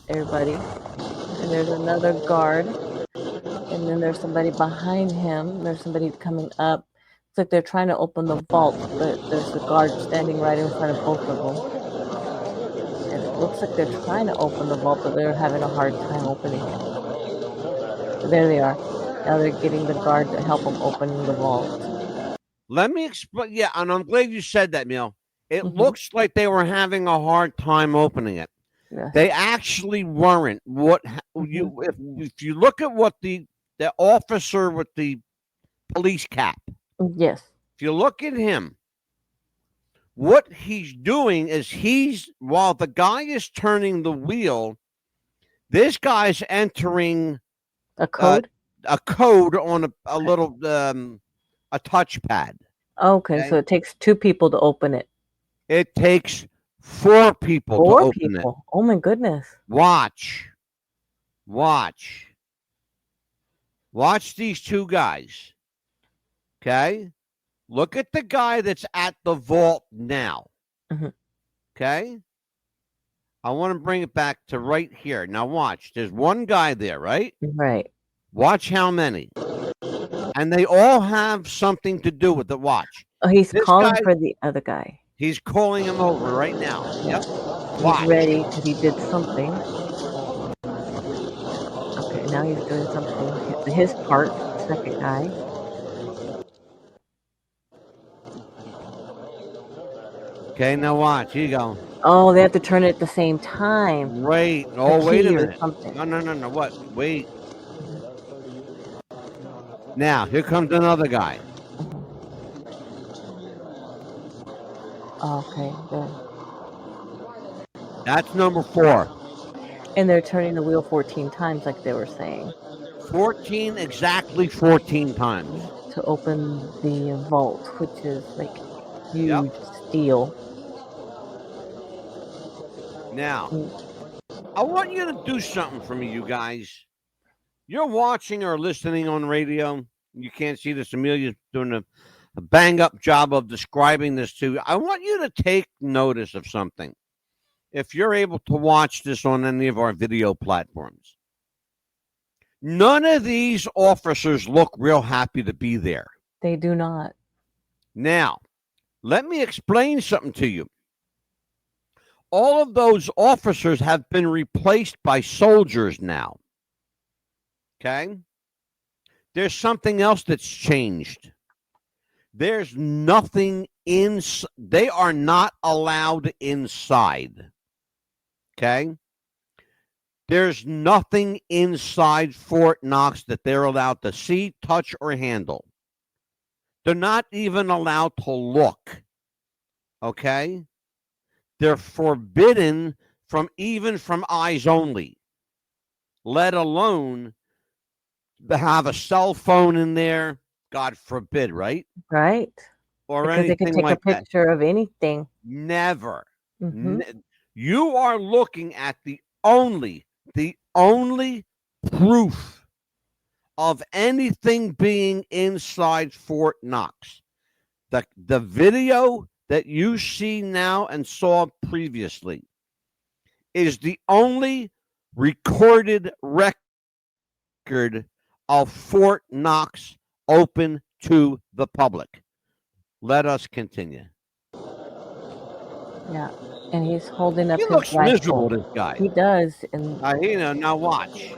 everybody. And there's another guard. And then there's somebody behind him. There's somebody coming up. It's like they're trying to open the vault, but there's a guard standing right in front of both of them. And it looks like they're trying to open the vault, but they're having a hard time opening it. So there they are. Now they're getting the guard to help them open the vault. Let me explain. Yeah, and I'm glad you said that, Neil. It looks like they were having a hard time opening it. Yes. They actually weren't. If you look at what the officer with the police cap. Yes. If you look at him, what he's doing is while the guy is turning the wheel, this guy's entering a code. A code on a little a touchpad. Okay, so it takes two people to open it. It takes four people to open it. Oh my goodness. Watch these two guys. Okay? Look at the guy that's at the vault now. Okay? I want to bring it back to right here. Now watch. There's one guy there, right? Right. Watch how many. And they all have something to do with it. Watch. Oh, he's calling for the other guy. He's calling him over right now. Yep. Watch. ready because he did something. Okay, now he's doing something. His part, second guy. Okay, now watch. Here you go. Oh, they have to turn it at the same time. Wait. The Oh, wait a key or minute. something. No. What? Wait. Now, here comes another guy. Okay, good. That's number 4. And they're turning the wheel 14 times, like they were saying, 14, exactly 14 times. to open the vault, which is like huge steel. Now, I want you to do something for me, you guys. You're watching or listening on radio. You can't see this. Amelia's doing a bang-up job of describing this to you. I want you to take notice of something. If you're able to watch this on any of our video platforms, none of these officers look real happy to be there. They do not. Now, let me explain something to you. All of those officers have been replaced by soldiers now. Okay? There's something else that's changed. There's nothing in. They are not allowed inside. Okay? There's nothing inside Fort Knox that they're allowed to see, touch, or handle. They're not even allowed to look. Okay? They're forbidden from eyes only, let alone to have a cell phone in there. God forbid, right? Right. Or because they anything can take like a picture of anything. Never. Mhm. You are looking at the only proof of anything being inside Fort Knox. The video that you see now and saw previously is the only recorded record of Fort Knox open to the public. Let us continue. Yeah, and he's holding up He his looks rifle. miserable, this guy. He does, and Now watch.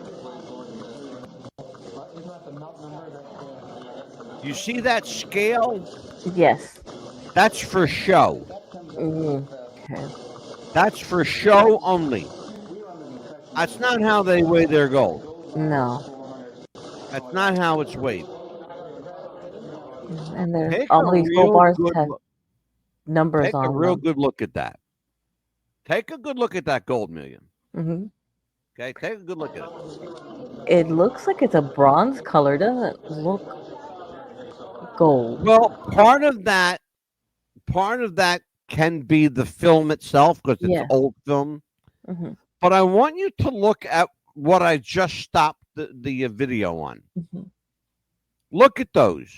You see that scale? yes. That's for show. Okay. That's for show only. That's not how they weigh their gold. No. That's not how it's weighed. And there's Take all a these real gold bars good have look. numbers Take a on real them. good look at that. Take a good look at that gold million. Hmm. Okay, take a good look at it. It looks like it's a bronze color. Doesn't look gold. Well, part of that can be the film itself because it's Yeah. old film. Hmm. But I want you to look at what I just stopped the video on. Hmm. Look at those.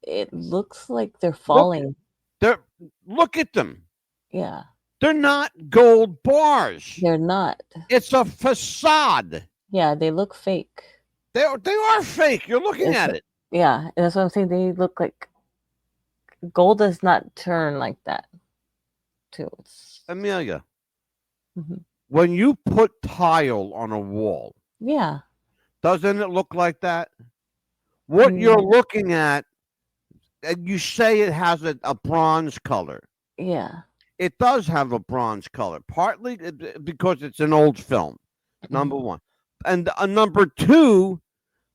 It looks like they're falling. Look at them. Yeah. They're not gold bars. They're not. It's a facade. Yeah, they look fake. They are fake. You're looking at it. Yeah, and that's what I'm saying. They look like gold does not turn like that. Too. Amelia, Mhm. when you put tile on a wall, Yeah. doesn't it look like that? What you're looking at, and you say it has a bronze color. Yeah. It does have a bronze color, partly because it's an old film, number one. And number two,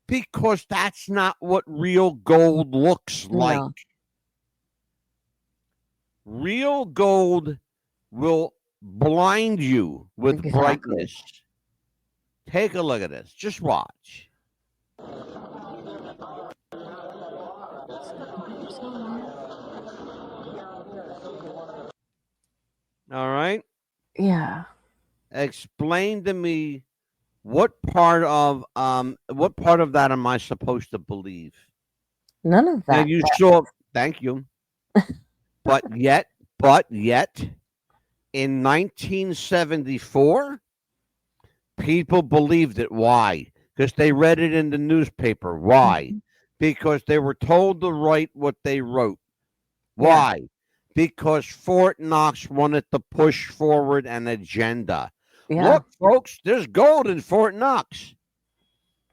because that's not what real gold looks like. No. Real gold will blind you with brightness. Take a look at this. Just watch. All right. Yeah. Explain to me what part of that am I supposed to believe? None of that. Now you saw. Thank you. but yet, in 1974, people believed it. Why? Because they read it in the newspaper. Why? Because they were told to write what they wrote. Why? because Fort Knox wanted to push forward an agenda. Yeah. Look, folks, there's gold in Fort Knox.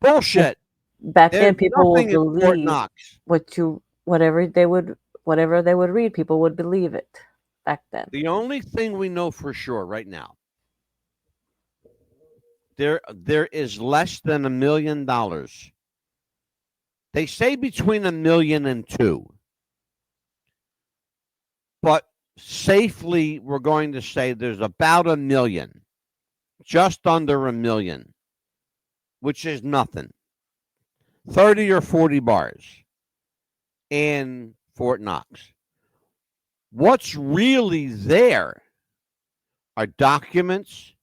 Bullshit. Back then, There's people would nothing in Fort believe Knox. whatever they would read. People would believe it back then. The only thing we know for sure right now, there is less than $1 million. They say between $1 million and $2 million. But safely, we're going to say there's about $1 million, just under $1 million, which is nothing. 30 or 40 bars in Fort Knox. What's really there are documents,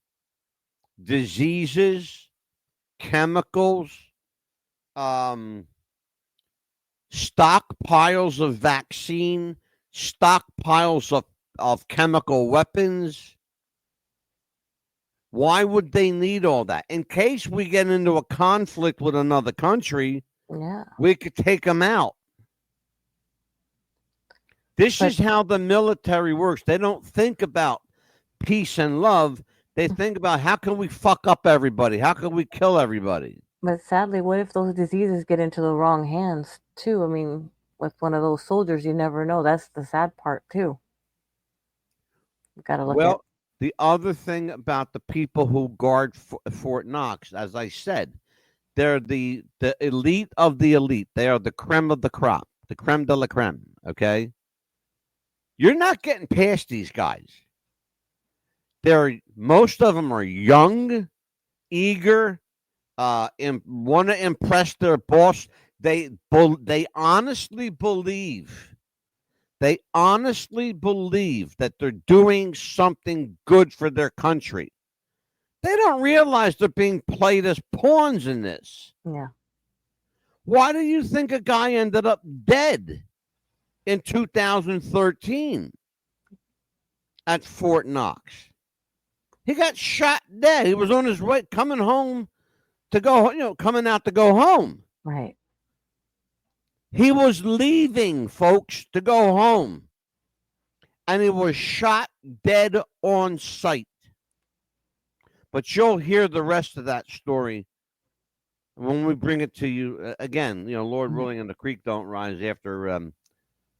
diseases, chemicals, stockpiles of vaccine, stockpiles of chemical weapons. Why would they need all that? In case we get into a conflict with another country, we could take them out. This is how the military works. They don't think about peace and love. They think about how can we fuck up everybody? How can we kill everybody? But sadly, what if those diseases get into the wrong hands too? I mean, with one of those soldiers, you never know. That's the sad part too. You gotta look at. The other thing about the people who guard Fort Knox, as I said, they're the elite of the elite. They are the creme of the crop, the creme de la creme. Okay, you're not getting past these guys. Most of them are young, eager, want to impress their boss. They honestly believe. They honestly believe that they're doing something good for their country. They don't realize they're being played as pawns in this. Yeah. Why do you think a guy ended up dead in 2013 at Fort Knox? He got shot dead. He was on his way coming home to go, coming out to go home. Right. He was leaving, folks, to go home. And he was shot dead on sight. But you'll hear the rest of that story when we bring it to you again. Lord willing, and the creek don't rise after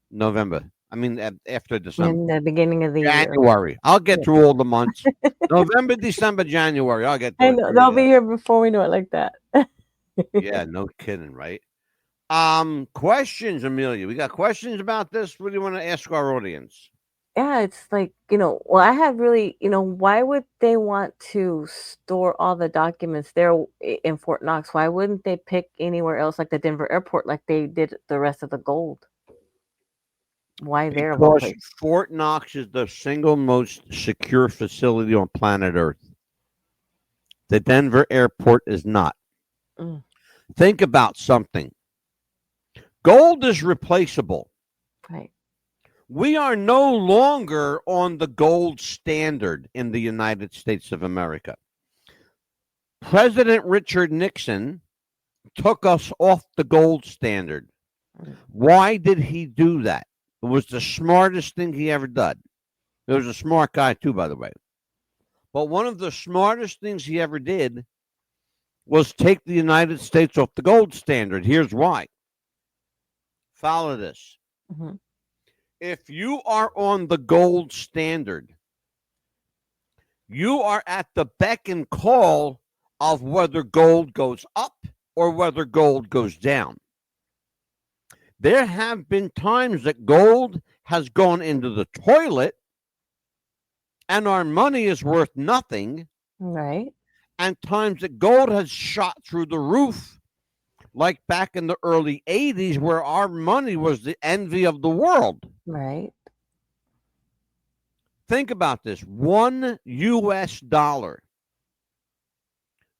November. I mean, after December. In the beginning of the January. year. I'll get through all the months. November, December, January. I'll get through it. They'll be here before we know it like that. Yeah, no kidding, right? Questions, Amelia. We got questions about this. What do you want to ask our audience? Yeah, it's like, I had really, why would they want to store all the documents there in Fort Knox? Why wouldn't they pick anywhere else like the Denver airport like they did the rest of the gold? Why there? Because Fort Knox is the single most secure facility on planet Earth. The Denver airport is not. Think about something. Gold is replaceable. Right. We are no longer on the gold standard in the United States of America. President Richard Nixon took us off the gold standard. Why did he do that? It was the smartest thing he ever did. He was a smart guy too, by the way. But one of the smartest things he ever did was take the United States off the gold standard. Here's why. Follow this. Mm-hmm. If you are on the gold standard, you are at the beck and call of whether gold goes up or whether gold goes down. There have been times that gold has gone into the toilet and our money is worth nothing. Right. And times that gold has shot through the roof, like back in the early 80s, where our money was the envy of the world. Right. Think about this. $1 US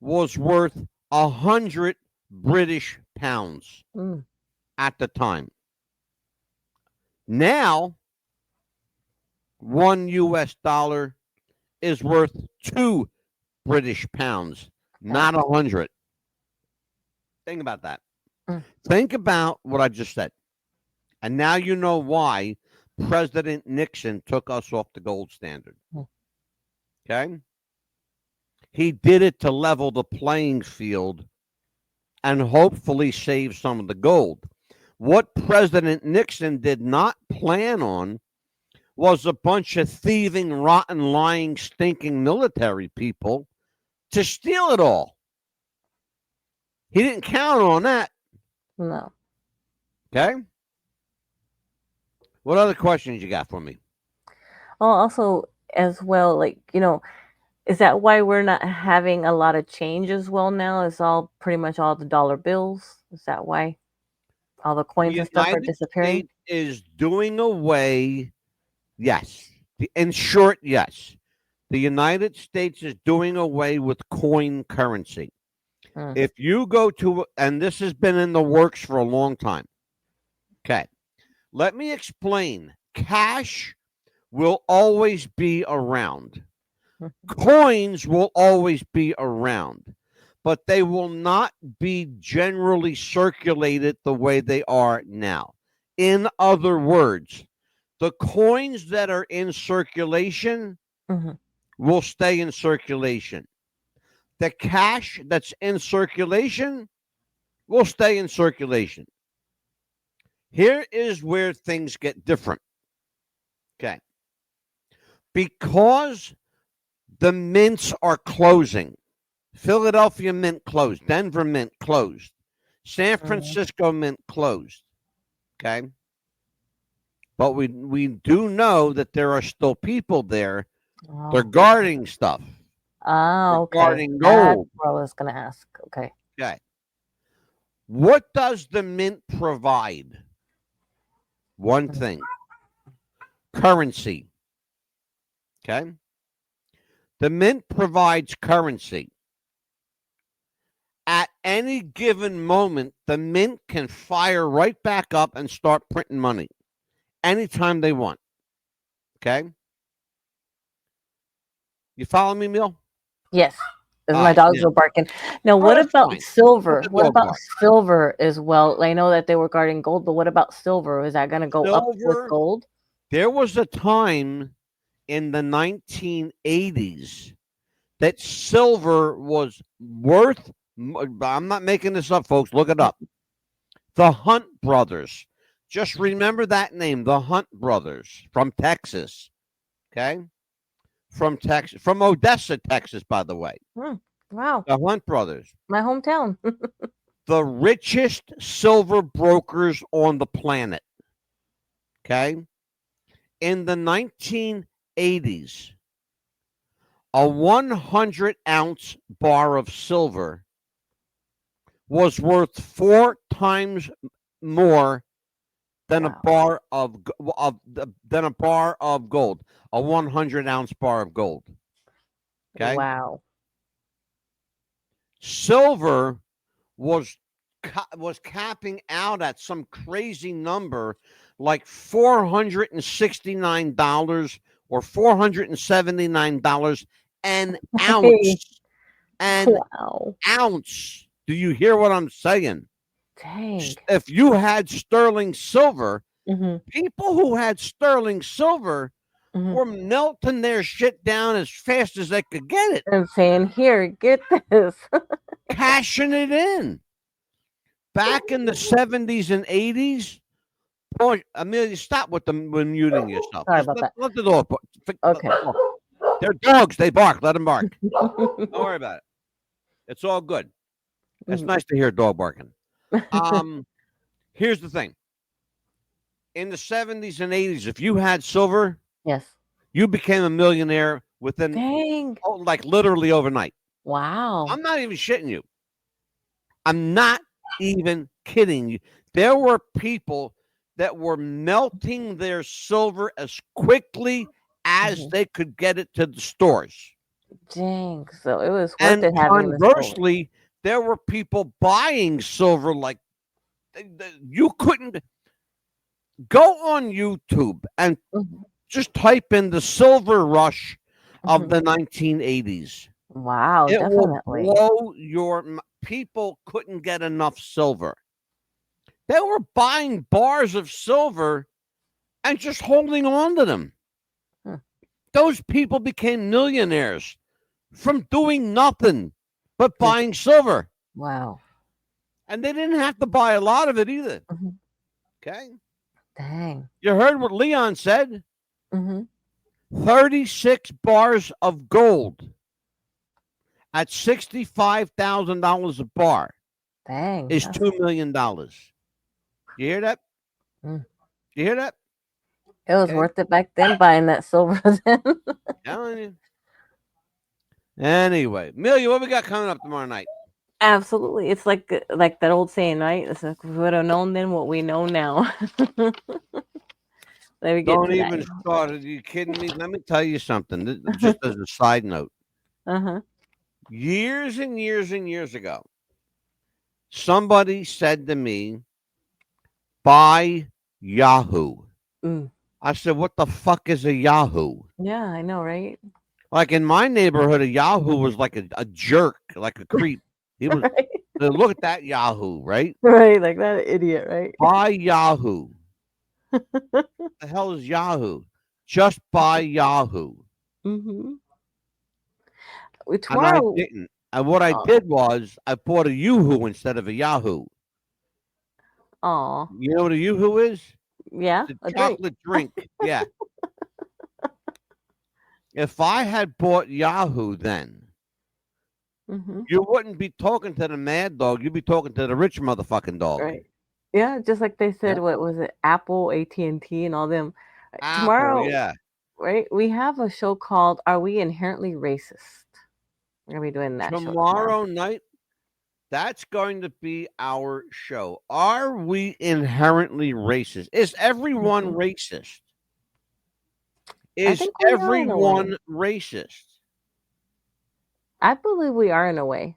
was worth 100 British pounds at the time. Now, $1 US is worth 2 British pounds, not 100. Think about that. Think about what I just said. And now you know why President Nixon took us off the gold standard. Okay? He did it to level the playing field and hopefully save some of the gold. What President Nixon did not plan on was a bunch of thieving, rotten, lying, stinking military people to steal it all. He didn't count on that. No. Okay? What other questions you got for me? Oh, also, as well, like, is that why we're not having a lot of change as well now? It's all pretty much all the dollar bills. Is that why all the coins and stuff are disappearing? States is doing away. Yes. In short, yes. The United States is doing away with coin currency. If you go to, and this has been in the works for a long time. Okay. Let me explain. Cash will always be around. Coins will always be around, but they will not be generally circulated the way they are now. In other words, the coins that are in circulation will stay in circulation. The cash that's in circulation will stay in circulation. Here is where things get different. Okay. Because the mints are closing. Philadelphia Mint closed. Denver Mint closed. San Francisco Mint closed. Okay. But we do know that there are still people there. They're guarding stuff. Oh, okay. Guarding That's gold. what I was going to ask. Okay. Okay. What does the mint provide? One thing. Currency. Okay. The mint provides currency. At any given moment, the mint can fire right back up and start printing money anytime they want. Okay? You follow me, Mill? Yes. My dogs were barking. Now, what about silver? What about silver as well? I know that they were guarding gold, but what about silver? Is that going to go up with gold? There was a time in the 1980s that silver was worth, I'm not making this up, folks. Look it up. The Hunt brothers. Just remember that name, the Hunt brothers from Texas. Okay? From Texas, from Odessa, Texas, by the way. Wow. The Hunt brothers. My hometown. The richest silver brokers on the planet. Okay? In the 1980s, a 100-ounce bar of silver was worth 4 times more than a bar of than a bar of gold. A 100-ounce bar of gold. Okay. Wow. Silver was capping out at some crazy number like $469 or $479 an ounce. An ounce. Do you hear what I'm saying? Dang. If you had sterling silver, people who had sterling silver were melting their shit down as fast as they could get it. And saying, here, get this. Cashing it in. Back in the 70s and 80s, boy, Amelia, stop with them when muting yourself. Sorry about that. Let the dog. Okay. They're dogs. They bark. Let them bark. Don't worry about it. It's all good. It's nice to hear a dog barking. Here's the thing. In the 70s and 80s, if you had silver, yes, you became a millionaire within like literally overnight. Wow. I'm not even shitting you. I'm not even kidding you. There were people that were melting their silver as quickly as they could get it to the stores. Dang. So it was worth it having this. Conversely, there were people buying silver like you couldn't go on YouTube and just type in the silver rush of the 1980s. Wow, it definitely. Will blow your people couldn't get enough silver. They were buying bars of silver and just holding on to them. Those people became millionaires from doing nothing but buying silver. Wow. And they didn't have to buy a lot of it either. Okay. Dang. You heard what Leon said? 36 bars of gold at $65,000 a bar. Dang. Is $2 million. You hear that? You hear that? It was worth it back then buying that silver then. Telling you. Anyway, Amelia, what we got coming up tomorrow night? Absolutely. It's like that old saying, right? It's like, we would have known then what we know now. Let me get Don't to even that. start. Are you kidding me? Let me tell you something. Just as a side note. Years and years and years ago, somebody said to me, buy Yahoo. I said, what the fuck is a Yahoo? Yeah, I know, right? Like in my neighborhood, a Yahoo was like a jerk, like a creep. He was, look at that Yahoo, right? Right, like that idiot, right? Buy Yahoo. What the hell is Yahoo? Just buy Yahoo. Tomorrow, and I didn't. And what I did was I bought a Yoo-hoo instead of a Yahoo. Oh. You know what a Yoo-hoo is? Yeah, it's a chocolate drink. Yeah. If I had bought Yahoo then, you wouldn't be talking to the mad dog. You'd be talking to the rich motherfucking dog. Right. Yeah, just like they said, what was it? Apple, AT&T, and all them. Apple, Tomorrow, yeah. Right? We have a show called Are We Inherently Racist? We're going to be doing that tomorrow night. That's going to be our show. Are we inherently racist? Is everyone racist? Is everyone racist? I believe we are in a way.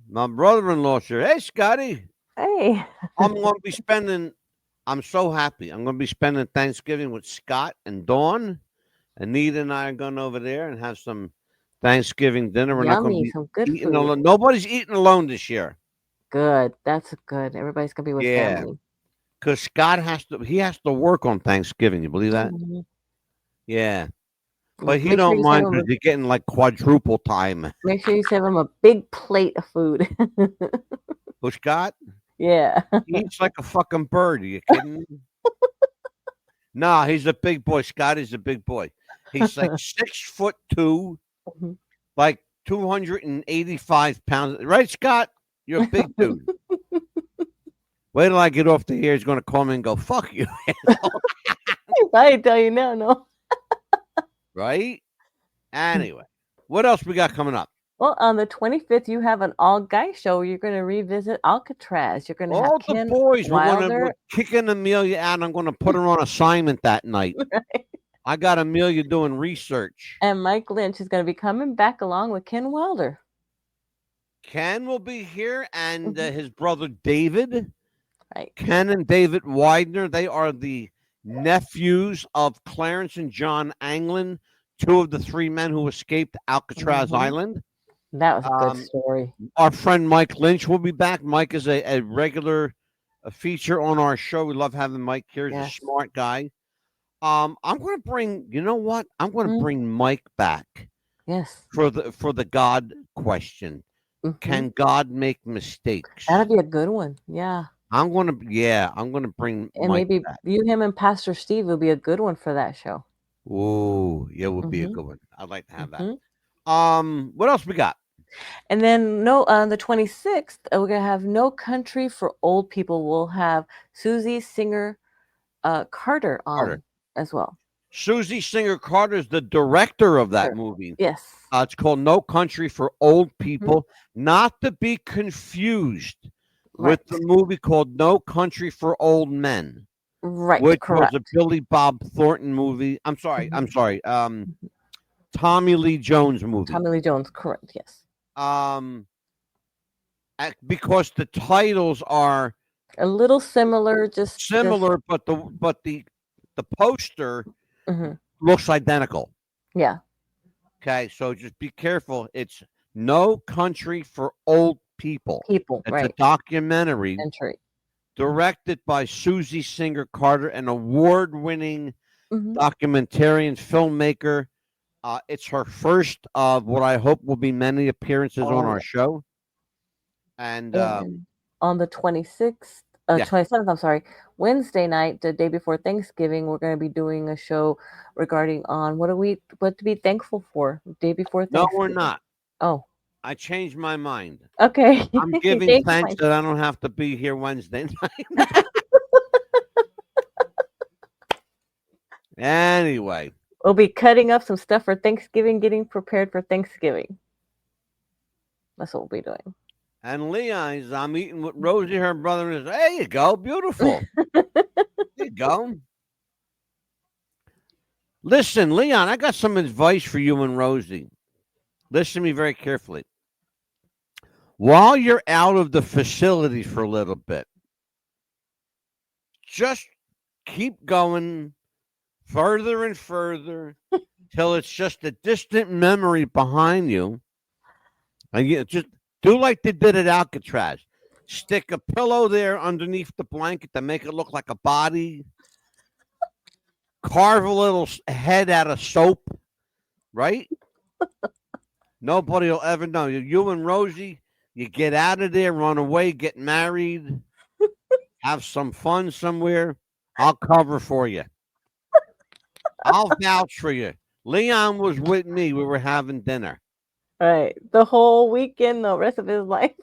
My brother-in-law said, hey, Scotty. Hey. I'm so happy. I'm going to be spending Thanksgiving with Scott and Dawn. Anita and I are going over there and have some Thanksgiving dinner. We're not going to be some good eating food. alone. Nobody's eating alone this year. Good. That's good. Everybody's going to be with family. Because Scott has to work on Thanksgiving. You believe that? Yeah. But he don't mind because you're getting like quadruple time. Make sure you serve him a big plate of food. Who, Scott? Yeah. He eats like a fucking bird. Are you kidding me? Nah, he's a big boy. Scott is a big boy. He's like 6'2", like 285 pounds. Right, Scott? You're a big dude. Wait till I get off the air. He's going to call me and go, fuck you. I tell you now, no. Right? Anyway, what else we got coming up? Well, on the 25th, you have an all-guy show where you're going to revisit Alcatraz. You're going to have Ken the boys. We're kicking Amelia out. I'm going to put her on assignment that night. Right. I got Amelia doing research. And Mike Lynch is going to be coming back along with Ken Wilder. Ken will be here and his brother David. Right. Ken and David Widener, they are the nephews of Clarence and John Anglin, two of the three men who escaped Alcatraz Island. That was a good story. Our friend Mike Lynch will be back. Mike is a regular feature on our show. We love having Mike here. He's a smart guy. I'm going to bring, you know what? I'm going to bring Mike back. Yes. For the God question. Can God make mistakes? That'd be a good one. Yeah. I'm going to bring and Mike maybe back. you, him, and Pastor Steve will be a good one for that show. Oh, yeah, it would be a good one. I'd like to have that. What else we got? And then on the 26th, we're gonna have No Country for Old People. We'll have Susie Singer Carter on as well. Susie Singer Carter is the director of that movie. Yes. It's called No Country for Old People, not to be confused with the movie called No Country for Old Men. Right. Which correct. was a Billy Bob Thornton movie. I'm sorry. Tommy Lee Jones movie. Tommy Lee Jones, correct, yes. Because the titles are a little similar, but the poster looks identical. Yeah. Okay, so just be careful. It's No Country for Old People. It's a documentary directed by Susie Singer Carter, an award-winning documentarian filmmaker. It's her first of what I hope will be many appearances on our show. And on the 26th, 27th, I'm sorry, Wednesday night, the day before Thanksgiving, we're going to be doing a show regarding on what to be thankful for day before Thanksgiving. No, we're not. Oh. I changed my mind. Okay. I'm giving thanks that I don't have to be here Wednesday night. Anyway. We'll be cutting up some stuff for Thanksgiving, getting prepared for Thanksgiving. That's what we'll be doing. And Leon, I'm eating with Rosie, her brother, and there you go. Beautiful. There you go. Listen, Leon, I got some advice for you and Rosie. Listen to me very carefully. While you're out of the facility for a little bit, just keep going further and further till it's just a distant memory behind you. And you just do like they did at Alcatraz. Stick a pillow there underneath the blanket to make it look like a body. Carve a little head out of soap, right? Nobody will ever know. You and Rosie, you get out of there, run away, get married, have some fun somewhere. I'll cover for you. I'll vouch for you. Leon was with me. We were having dinner. Right. The whole weekend, the rest of his life.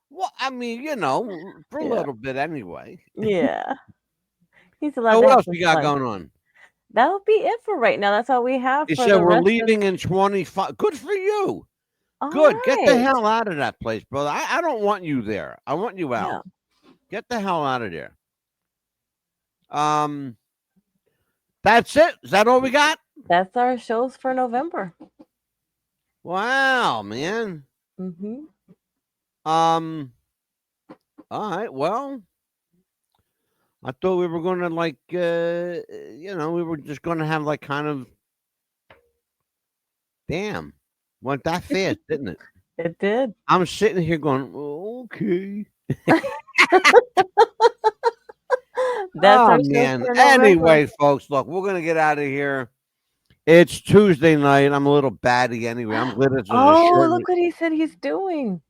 Well, I mean, for a little bit anyway. Yeah. He's allowed So to what have else some we got fun. going on? That'll be it for right now. That's all we have. He for said the we're rest leaving of... in 25. Good for you. All Good. right. Get the hell out of that place, brother. I don't want you there. I want you out. Yeah. Get the hell out of there. That's it. Is that all we got? That's our shows for November. Wow, man. Mm-hmm. All right. Well, I thought we were going to we were just going to have like kind of. Damn, went that fast, didn't it? It did. I'm sitting here going, okay. That's man. Anyway, folks, look, we're gonna get out of here. It's Tuesday night. I'm a little batty anyway. I'm glad it's look what he said he's doing.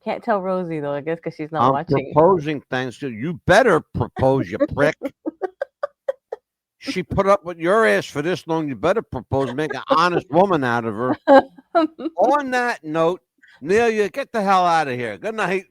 Can't tell Rosie though, I guess, because she's not watching. Proposing thanks to you. Better propose, you prick. She put up with your ass for this long. You better propose, make an honest woman out of her. On that note, Nelia, get the hell out of here. Good night.